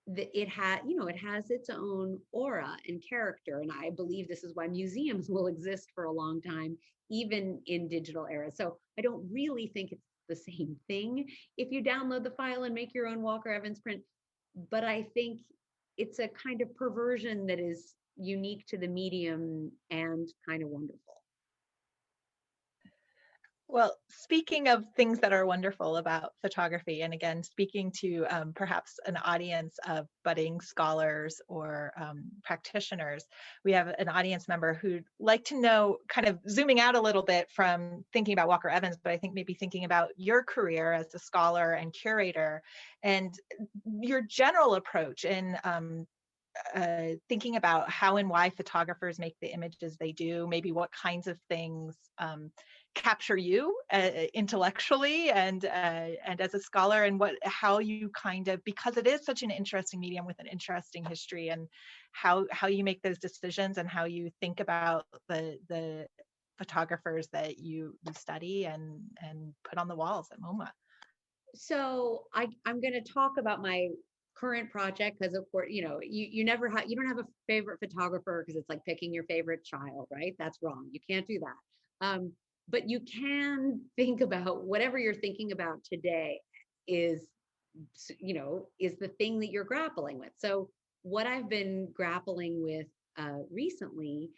it has its own aura and character. And I believe this is why museums will exist for a long time, even in digital eras. So I don't really think it's the same thing if you download the file and make your own Walker Evans print. But I think it's a kind of perversion that is unique to the medium and kind of wonderful. Well, speaking of things that are wonderful about photography, and again, speaking to perhaps an audience of budding scholars or practitioners, we have an audience member who'd like to know, kind of zooming out a little bit from thinking about Walker Evans, but I think maybe thinking about your career as a scholar and curator, and your general approach in thinking about how and why photographers make the images they do, maybe what kinds of things capture you intellectually and as a scholar, and how you kind of, because it is such an interesting medium with an interesting history, and how you make those decisions and how you think about the photographers that you study and put on the walls at MoMA. So I'm going to talk about my current project, because of course, you don't have a favorite photographer, because it's like picking your favorite child, right? That's wrong. You can't do that. But you can think about whatever you're thinking about today is the thing that you're grappling with. So what I've been grappling with recently,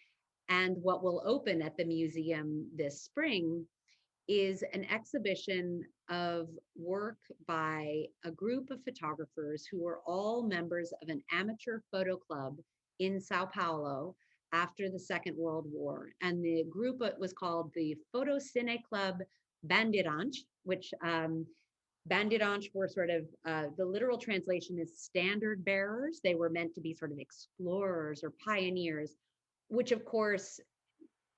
and what will open at the museum this spring, is an exhibition of work by a group of photographers who are all members of an amateur photo club in Sao Paulo after the Second World War. And the group was called the Photo Cine Club Bandeirantes, which Bandeirantes were sort of, the literal translation is standard bearers. They were meant to be sort of explorers or pioneers, which of course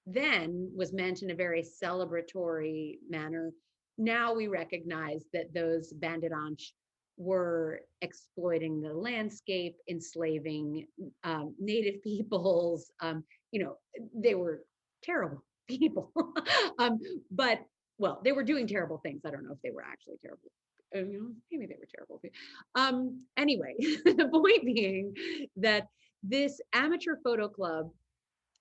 then was meant in a very celebratory manner. Now we recognize that those bandeirantes were exploiting the landscape, enslaving native peoples. They were terrible people. But they were doing terrible things. I don't know if they were actually terrible. Maybe they were terrible. Anyway, the point being that this amateur photo club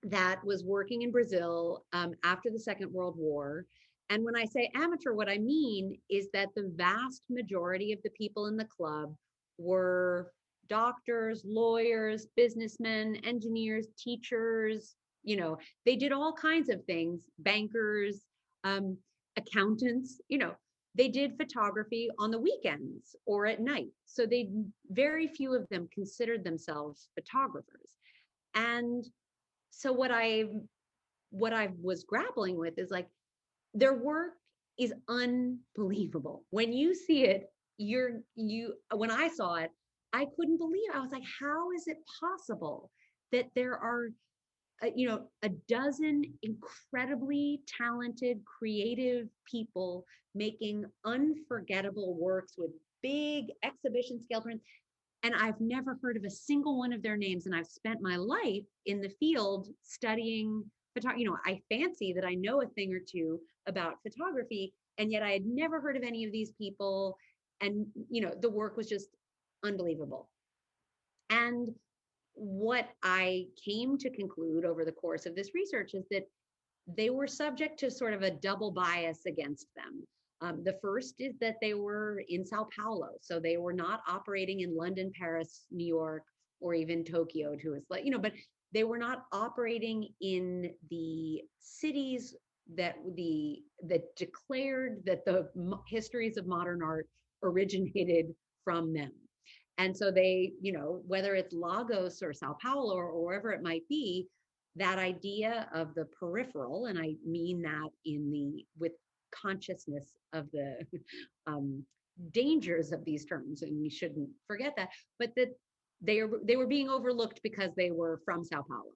that was working in Brazil after the Second World War. And when I say amateur, what I mean is that the vast majority of the people in the club were doctors, lawyers, businessmen, engineers, teachers. They did all kinds of things, bankers, accountants. They did photography on the weekends or at night. So very few of them considered themselves photographers. And so what I was grappling with is like, their work is unbelievable. When you see it, when I saw it, I couldn't believe it. I was like, how is it possible that there are a dozen incredibly talented, creative people making unforgettable works with big exhibition scale prints. And I've never heard of a single one of their names. And I've spent my life in the field studying photography. I fancy that I know a thing or two about photography, and yet I had never heard of any of these people. And, the work was just unbelievable. And what I came to conclude over the course of this research is that they were subject to sort of a double bias against them. The first is that they were in Sao Paulo, so they were not operating in London, Paris, New York, or even Tokyo, but they were not operating in the cities that declared that the histories of modern art originated from them. And so they, whether it's Lagos or Sao Paulo or wherever it might be, that idea of the peripheral, and I mean that with consciousness of the dangers of these terms, and we shouldn't forget that, but that they were being overlooked because they were from Sao Paulo.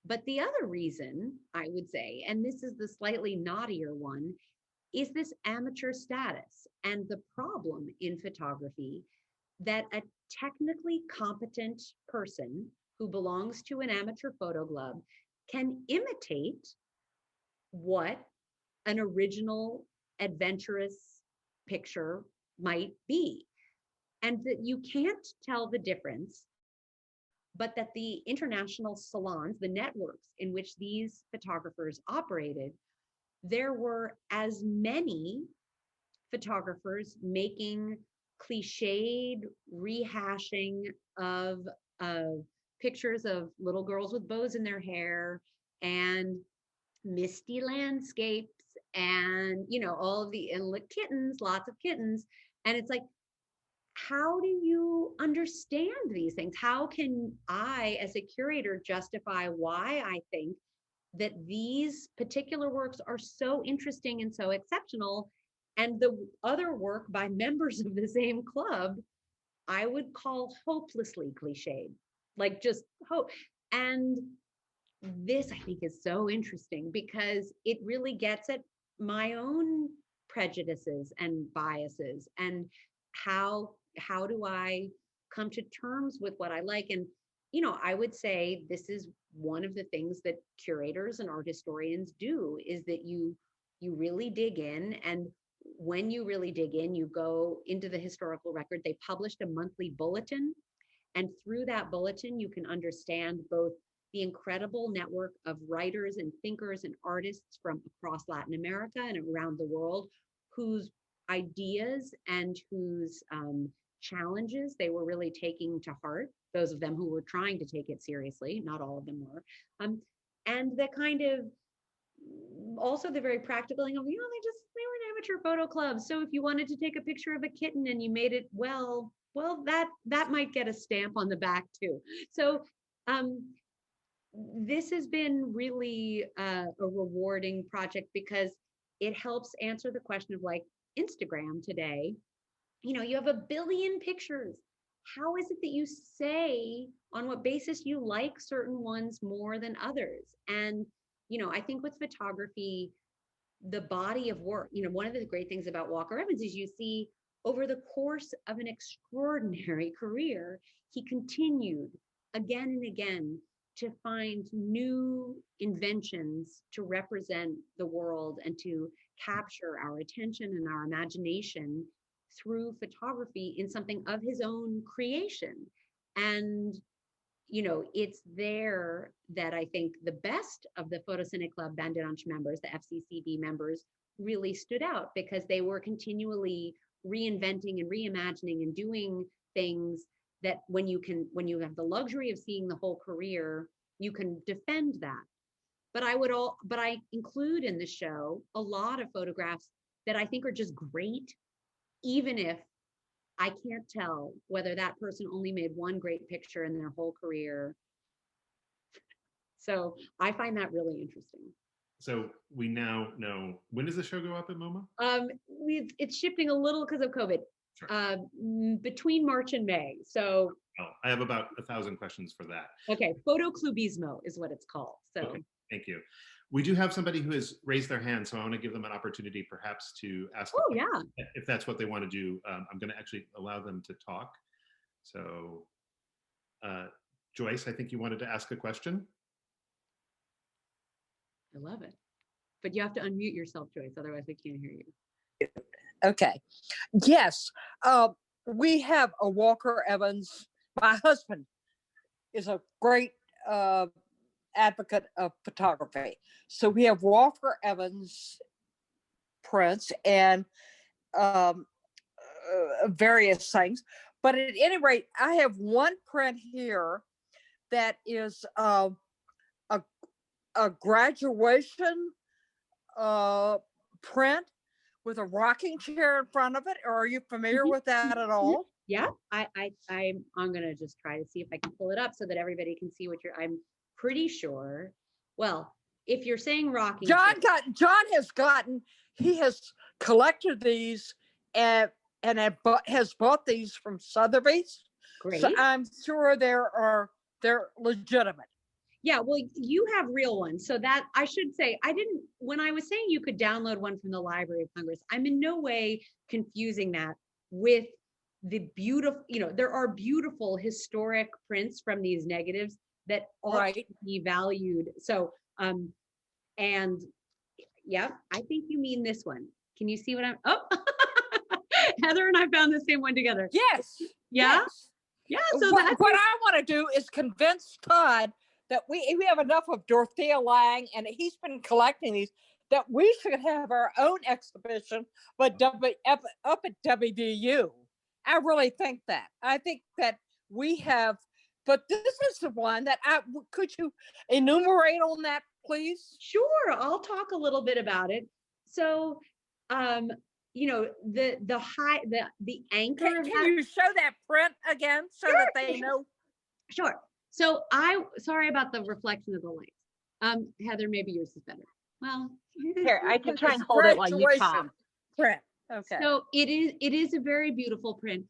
But the other reason, I would say, and this is the slightly naughtier one, is this amateur status and the problem in photography that a technically competent person who belongs to an amateur photo club can imitate what an original adventurous picture might be, and that you can't tell the difference, but that the international salons, the networks in which these photographers operated, there were as many photographers making cliched rehashing of pictures of little girls with bows in their hair and misty landscapes and all of the kittens, lots of kittens. And it's like, how do you understand these things? How can I, as a curator, justify why I think that these particular works are so interesting and so exceptional, and the other work by members of the same club I would call hopelessly cliched, like just hope? And this, I think, is so interesting because it really gets at my own prejudices and biases, and how do I come to terms with what I like. And I would say this is one of the things that curators and art historians do, is that you really dig in. And when you really dig in, you go into the historical record. They published a monthly bulletin, and through that bulletin you can understand both the incredible network of writers and thinkers and artists from across Latin America and around the world, whose ideas and whose challenges they were really taking to heart. Those of them who were trying to take it seriously, not all of them were. And the kind of, also the very practical thing of, they were an amateur photo club. So if you wanted to take a picture of a kitten and you made it well, that might get a stamp on the back too. So this has been really a rewarding project because it helps answer the question of, like, Instagram today. You have 1 billion pictures. How is it that you say on what basis you like certain ones more than others? And, I think with photography, the body of work, one of the great things about Walker Evans is you see over the course of an extraordinary career, he continued again and again to find new inventions to represent the world and to capture our attention and our imagination through photography in something of his own creation. And it's there that I think the best of the Photocine Club Banderange members, the FCCB members, really stood out, because they were continually reinventing and reimagining and doing things that when you have the luxury of seeing the whole career, you can defend that. But I include in the show a lot of photographs that I think are just great, even if I can't tell whether that person only made one great picture in their whole career. So I find that really interesting. So we now know, when does the show go up at MoMA? It's shifting a little because of COVID. Sure. Between March and May. So well. I have about 1,000 questions for that. Okay, photoclubismo is what it's called. So Okay, thank you. We do have somebody who has raised their hand, so I want to give them an opportunity perhaps to ask oh yeah. if that's what they want to do. I'm going to actually allow them to talk. So Joyce, I think you wanted to ask a question. I love it. But you have to unmute yourself, Joyce, otherwise we can't hear you. Okay. Yes. We have a Walker Evans. My husband is a great advocate of photography. So we have Walker Evans prints and various things. But at any rate, I have one print here that is a graduation print with a rocking chair in front of it. Or are you familiar with that at all? Yeah, I'm gonna just try to see if I can pull it up so that everybody can see what I'm pretty sure. Well, if you're saying rocking John chair, he has collected these and has bought these from Sotheby's. great. So I'm sure they're legitimate. Yeah, well, you have real ones. So that I should say, when I was saying you could download one from the Library of Congress, I'm in no way confusing that with the beautiful, there are beautiful historic prints from these negatives that ought to be valued. So, and yeah, I think you mean this one. Can you see what oh, Heather and I found the same one together. Yes. Yeah. Yes. Yeah. So what I want to do is convince Todd that we have enough of Dorothea Lange, and he's been collecting these, that we should have our own exhibition, but up at WVU. I really think that. I think that we have, but this is the one that could you enumerate on that, please? Sure, I'll talk a little bit about it. So, the anchor. Can you show that print again so that they know? Sure. So sorry about the reflection of the lights. Heather, maybe yours is better. Well, here, I can try and hold it while you talk. Print. Okay. So it is a very beautiful print.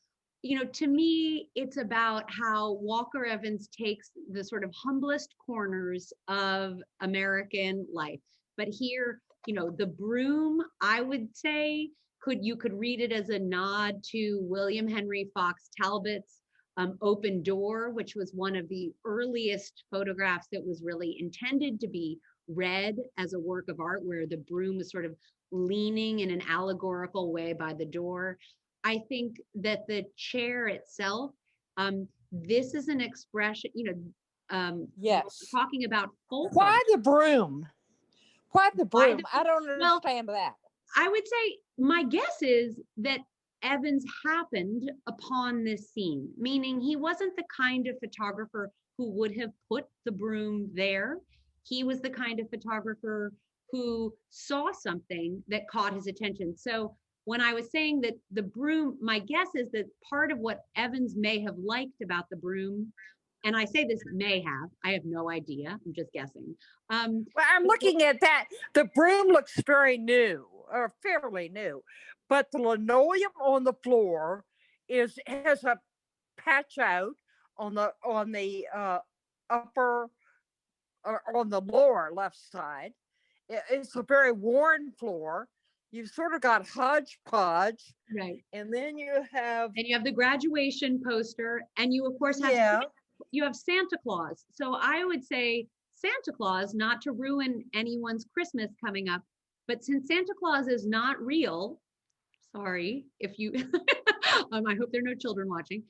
To me, it's about how Walker Evans takes the sort of humblest corners of American life. But here, the broom, I would say, you could read it as a nod to William Henry Fox Talbot's Open Door, which was one of the earliest photographs that was really intended to be read as a work of art, where the broom was sort of leaning in an allegorical way by the door. I think that the chair itself, this is an expression, yes, talking about folk. Why the broom? Why the broom? I don't understand that. I would say my guess is that Evans happened upon this scene, meaning he wasn't the kind of photographer who would have put the broom there. He was the kind of photographer who saw something that caught his attention. So when I was saying that the broom, my guess is that part of what Evans may have liked about the broom, and I say this may have, I have no idea, I'm just guessing. Well, I'm looking at that. The broom looks very new, or fairly new, but the linoleum on the floor has a patch out on the upper, or on the lower left side. It's a very worn floor. You've sort of got hodgepodge, right? And then you have the graduation poster, and you of course have you have Santa Claus. So I would say Santa Claus, not to ruin anyone's Christmas coming up, but since Santa Claus is not real, sorry if you, I hope there are no children watching.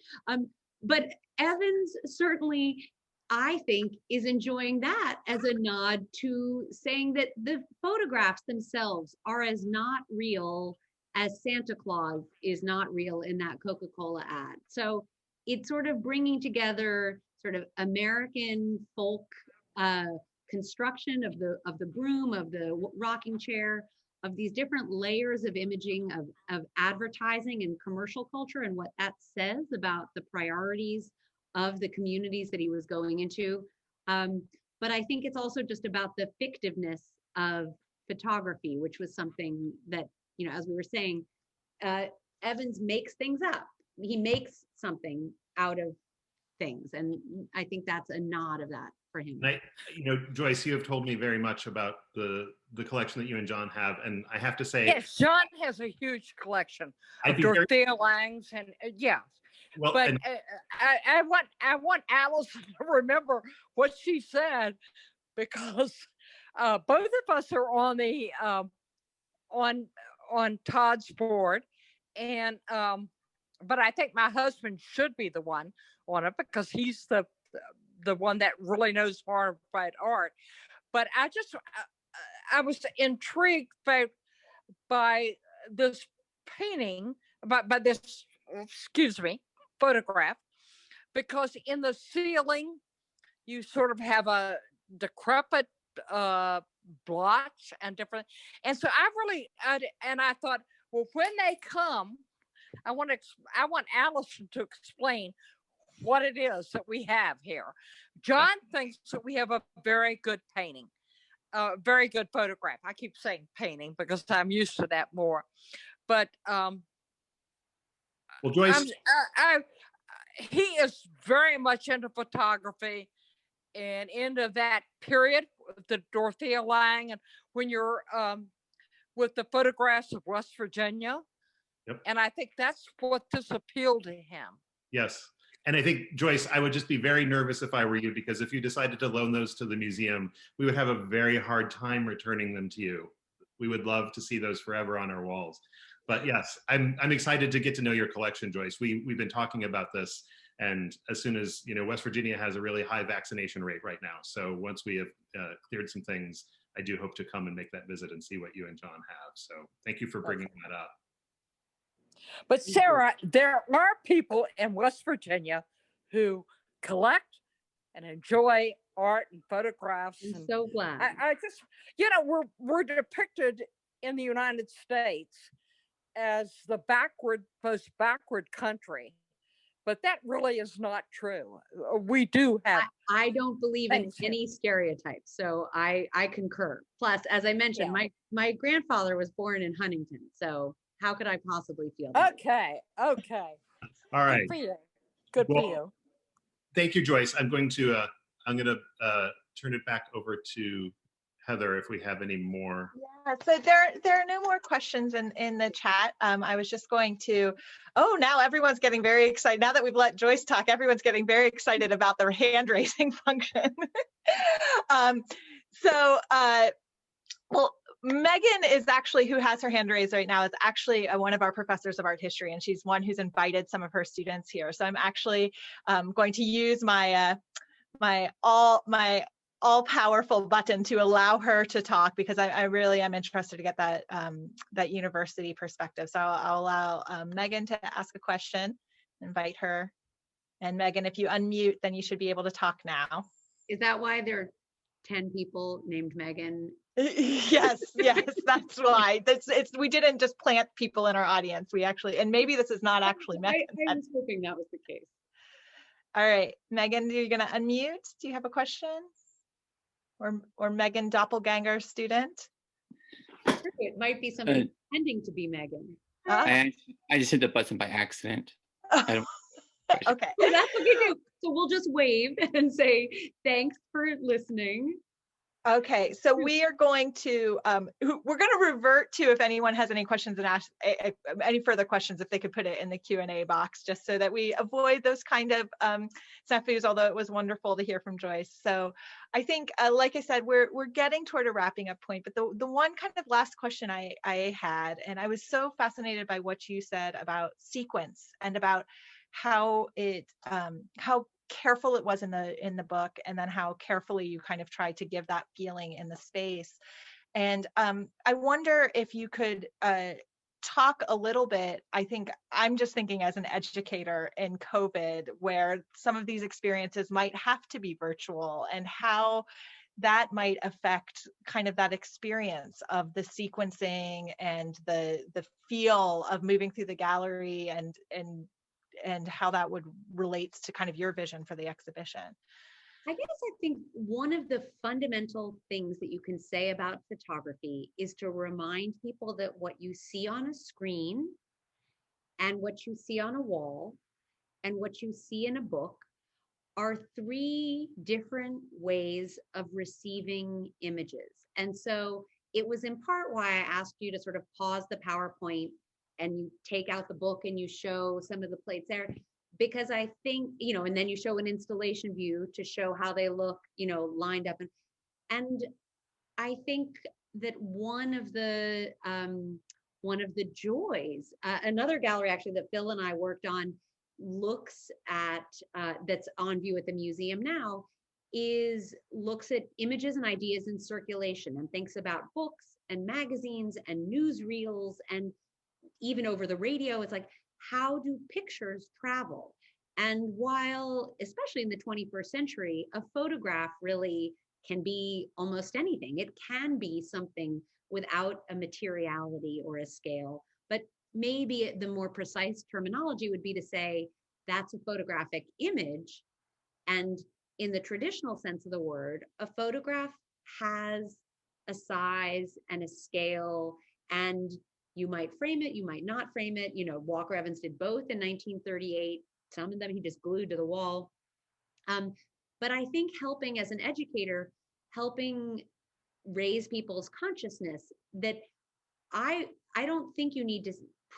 But Evans certainly, I think, is enjoying that as a nod to saying that the photographs themselves are as not real as Santa Claus is not real in that Coca-Cola ad. So it's sort of bringing together sort of American folk construction of the broom, of the rocking chair, of these different layers of imaging of advertising and commercial culture, and what that says about the priorities of the communities that he was going into. But I think it's also just about the fictiveness of photography, which was something that, as we were saying, Evans makes things up. He makes something out of things. And I think that's a nod of that for him. And Joyce, you have told me very much about the collection that you and John have, and I have to say, Yes, John has a huge collection I'd of be very- Dorothea Lange's, and yes. well, But and I want Allison to remember what she said, because both of us are on the on Todd's board, and but I think my husband should be the one on it, because he's the one that really knows more about art. But I was intrigued by this painting, by this, excuse me, photograph, because in the ceiling you sort of have a decrepit blotch and different. And so I thought, well, when they come, I want Allison to explain what it is that we have here. John thinks that we have a very good painting, very good photograph. I keep saying painting because I'm used to that more. But well, Joyce, he is very much into photography and into that period, the Dorothea Lange, and when you're with the photographs of West Virginia. Yep. And I think that's what this appealed to him. Yes. And I think, Joyce, I would just be very nervous if I were you, because if you decided to loan those to the museum, we would have a very hard time returning them to you. We would love to see those forever on our walls. But yes, I'm excited to get to know your collection, Joyce. We've been talking about this, and as soon as, West Virginia has a really high vaccination rate right now. So once we have cleared some things, I do hope to come and make that visit and see what you and John have. So thank you for bringing that up. But Sarah, there are people in West Virginia who collect and enjoy art and photographs. I'm so glad. I just, we're depicted in the United States as the most backward country, but that really is not true. We do have. I don't believe in any stereotypes, so I concur. Plus, as I mentioned, my grandfather was born in Huntington, so how could I possibly feel that? Okay. All right. Good for you. Good for you. Thank you, Joyce. I'm going to turn it back over to Heather if we have any more. Yeah, so there are no more questions in the chat. I was just going to, now everyone's getting very excited. Now that we've let Joyce talk, everyone's getting very excited about their hand raising function. Well, Megan is actually, who has her hand raised right now, is actually one of our professors of art history, and she's one who's invited some of her students here. So I'm actually going to use my all-powerful button to allow her to talk, because I really am interested to get that university perspective. So I'll allow Megan to ask a question, invite her. And Megan, if you unmute, then you should be able to talk now. Is that why there are 10 people named Megan? Yes, that's why. We didn't just plant people in our audience. We actually, and maybe this is not actually Megan. I was hoping that was the case. All right, Megan, you're going to unmute. Do you have a question? Or Megan doppelganger student? It might be something pretending to be Megan. I just hit the button by accident. Okay. So that's what we do. So we'll just wave and say, thanks for listening. Okay, so we are going to revert to, if anyone has any questions and ask any further questions, if they could put it in the Q&A box, just so that we avoid those kind of snafus, although it was wonderful to hear from Joyce. So I think, like I said, we're getting toward a wrapping up point, but the one kind of last question I had, and I was so fascinated by what you said about sequence and about how careful it was in the book, and then how carefully you kind of tried to give that feeling in the space. And I wonder if you could talk a little bit. I think I'm just thinking as an educator in COVID, where some of these experiences might have to be virtual, and how that might affect kind of that experience of the sequencing and the feel of moving through the gallery, and how that would relate to kind of your vision for the exhibition. I think one of the fundamental things that you can say about photography is to remind people that what you see on a screen and what you see on a wall and what you see in a book are three different ways of receiving images. And so it was in part why I asked you to sort of pause the PowerPoint and you take out the book and you show some of the plates there, because I think, and then you show an installation view to show how they look, lined up. And I think that one of the joys, another gallery actually that Phil and I worked on looks at, that's on view at the museum now, looks at images and ideas in circulation and thinks about books and magazines and newsreels, and even over the radio, it's like, how do pictures travel? And while, especially in the 21st century, a photograph really can be almost anything. It can be something without a materiality or a scale, but maybe the more precise terminology would be to say that's a photographic image. And in the traditional sense of the word, a photograph has a size and a scale, and you might frame it, you might not frame it. Walker Evans did both in 1938. Some of them he just glued to the wall. But I think helping as an educator, helping raise people's consciousness that I don't think you need to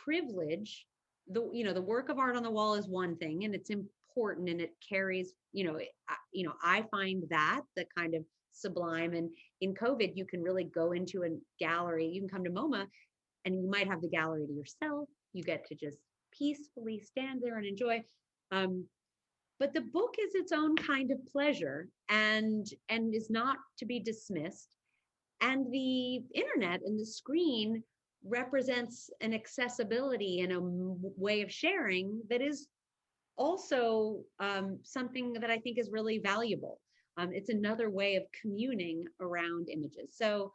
privilege the work of art on the wall is one thing, and it's important and it carries, I find that the kind of sublime. And in COVID, you can really go into a gallery. You can come to MoMA and you might have the gallery to yourself. You get to just peacefully stand there and enjoy. But the book is its own kind of pleasure and is not to be dismissed. And the internet and the screen represents an accessibility and a way of sharing that is also something that I think is really valuable. It's another way of communing around images. So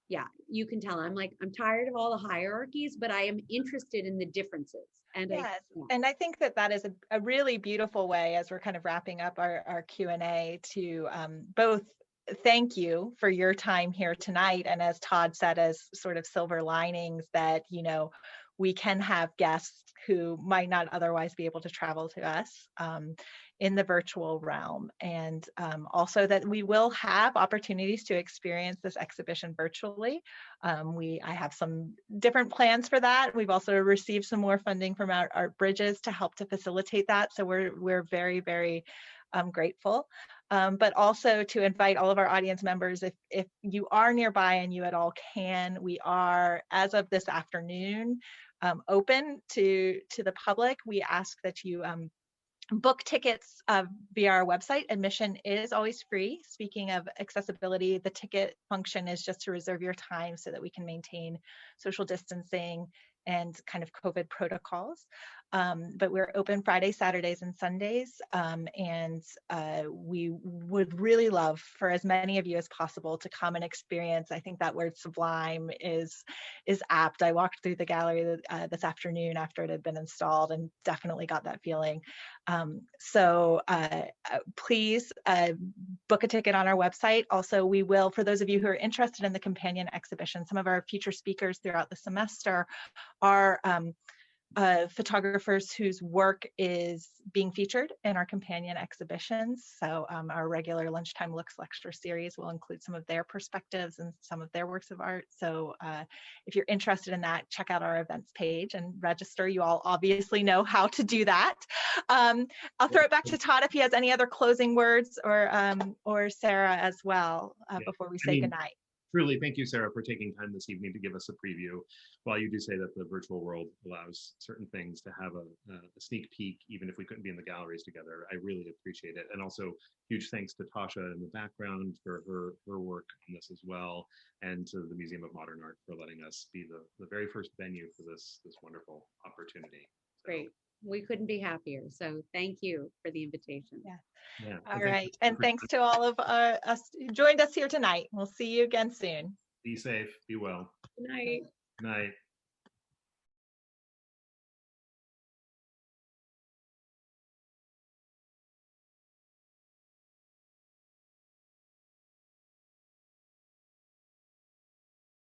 yeah, you can tell I'm tired of all the hierarchies, but I am interested in the differences. And yes, and I think that is a really beautiful way, as we're kind of wrapping up our Q&A, to both thank you for your time here tonight, and as Todd said, as sort of silver linings, that we can have guests who might not otherwise be able to travel to us in the virtual realm, and also that we will have opportunities to experience this exhibition virtually. I have some different plans for that. We've also received some more funding from our Art Bridges to help to facilitate that, so we're very, very grateful. But also to invite all of our audience members, if you are nearby and you at all can, we are, as of this afternoon, open to the public. We ask that you book tickets via our website. Admission is always free. Speaking of accessibility, the ticket function is just to reserve your time so that we can maintain social distancing and kind of COVID protocols. But we're open Fridays, Saturdays, and Sundays. And we would really love for as many of you as possible to come and experience. I think that word sublime is apt. I walked through the gallery this afternoon after it had been installed and definitely got that feeling. So please book a ticket on our website. Also, we will, for those of you who are interested in the companion exhibition, some of our future speakers throughout the semester are photographers whose work is being featured in our companion exhibitions. So our regular Lunchtime Looks lecture series will include some of their perspectives and some of their works of art. So if you're interested in that, check out our events page and register. You all obviously know how to do that. I'll throw it back to Todd if he has any other closing words, or Sarah as well, before we say goodnight. Truly, thank you, Sarah, for taking time this evening to give us a preview. While you do say that the virtual world allows certain things to have a sneak peek, even if we couldn't be in the galleries together, I really appreciate it. And also, huge thanks to Tasha in the background for her work on this as well, and to the Museum of Modern Art for letting us be the very first venue for this wonderful opportunity. So. Great. We couldn't be happier. So thank you for the invitation. Yeah. All right. And thanks to all of us who joined us here tonight. We'll see you again soon. Be safe. Be well. Good night. Good night.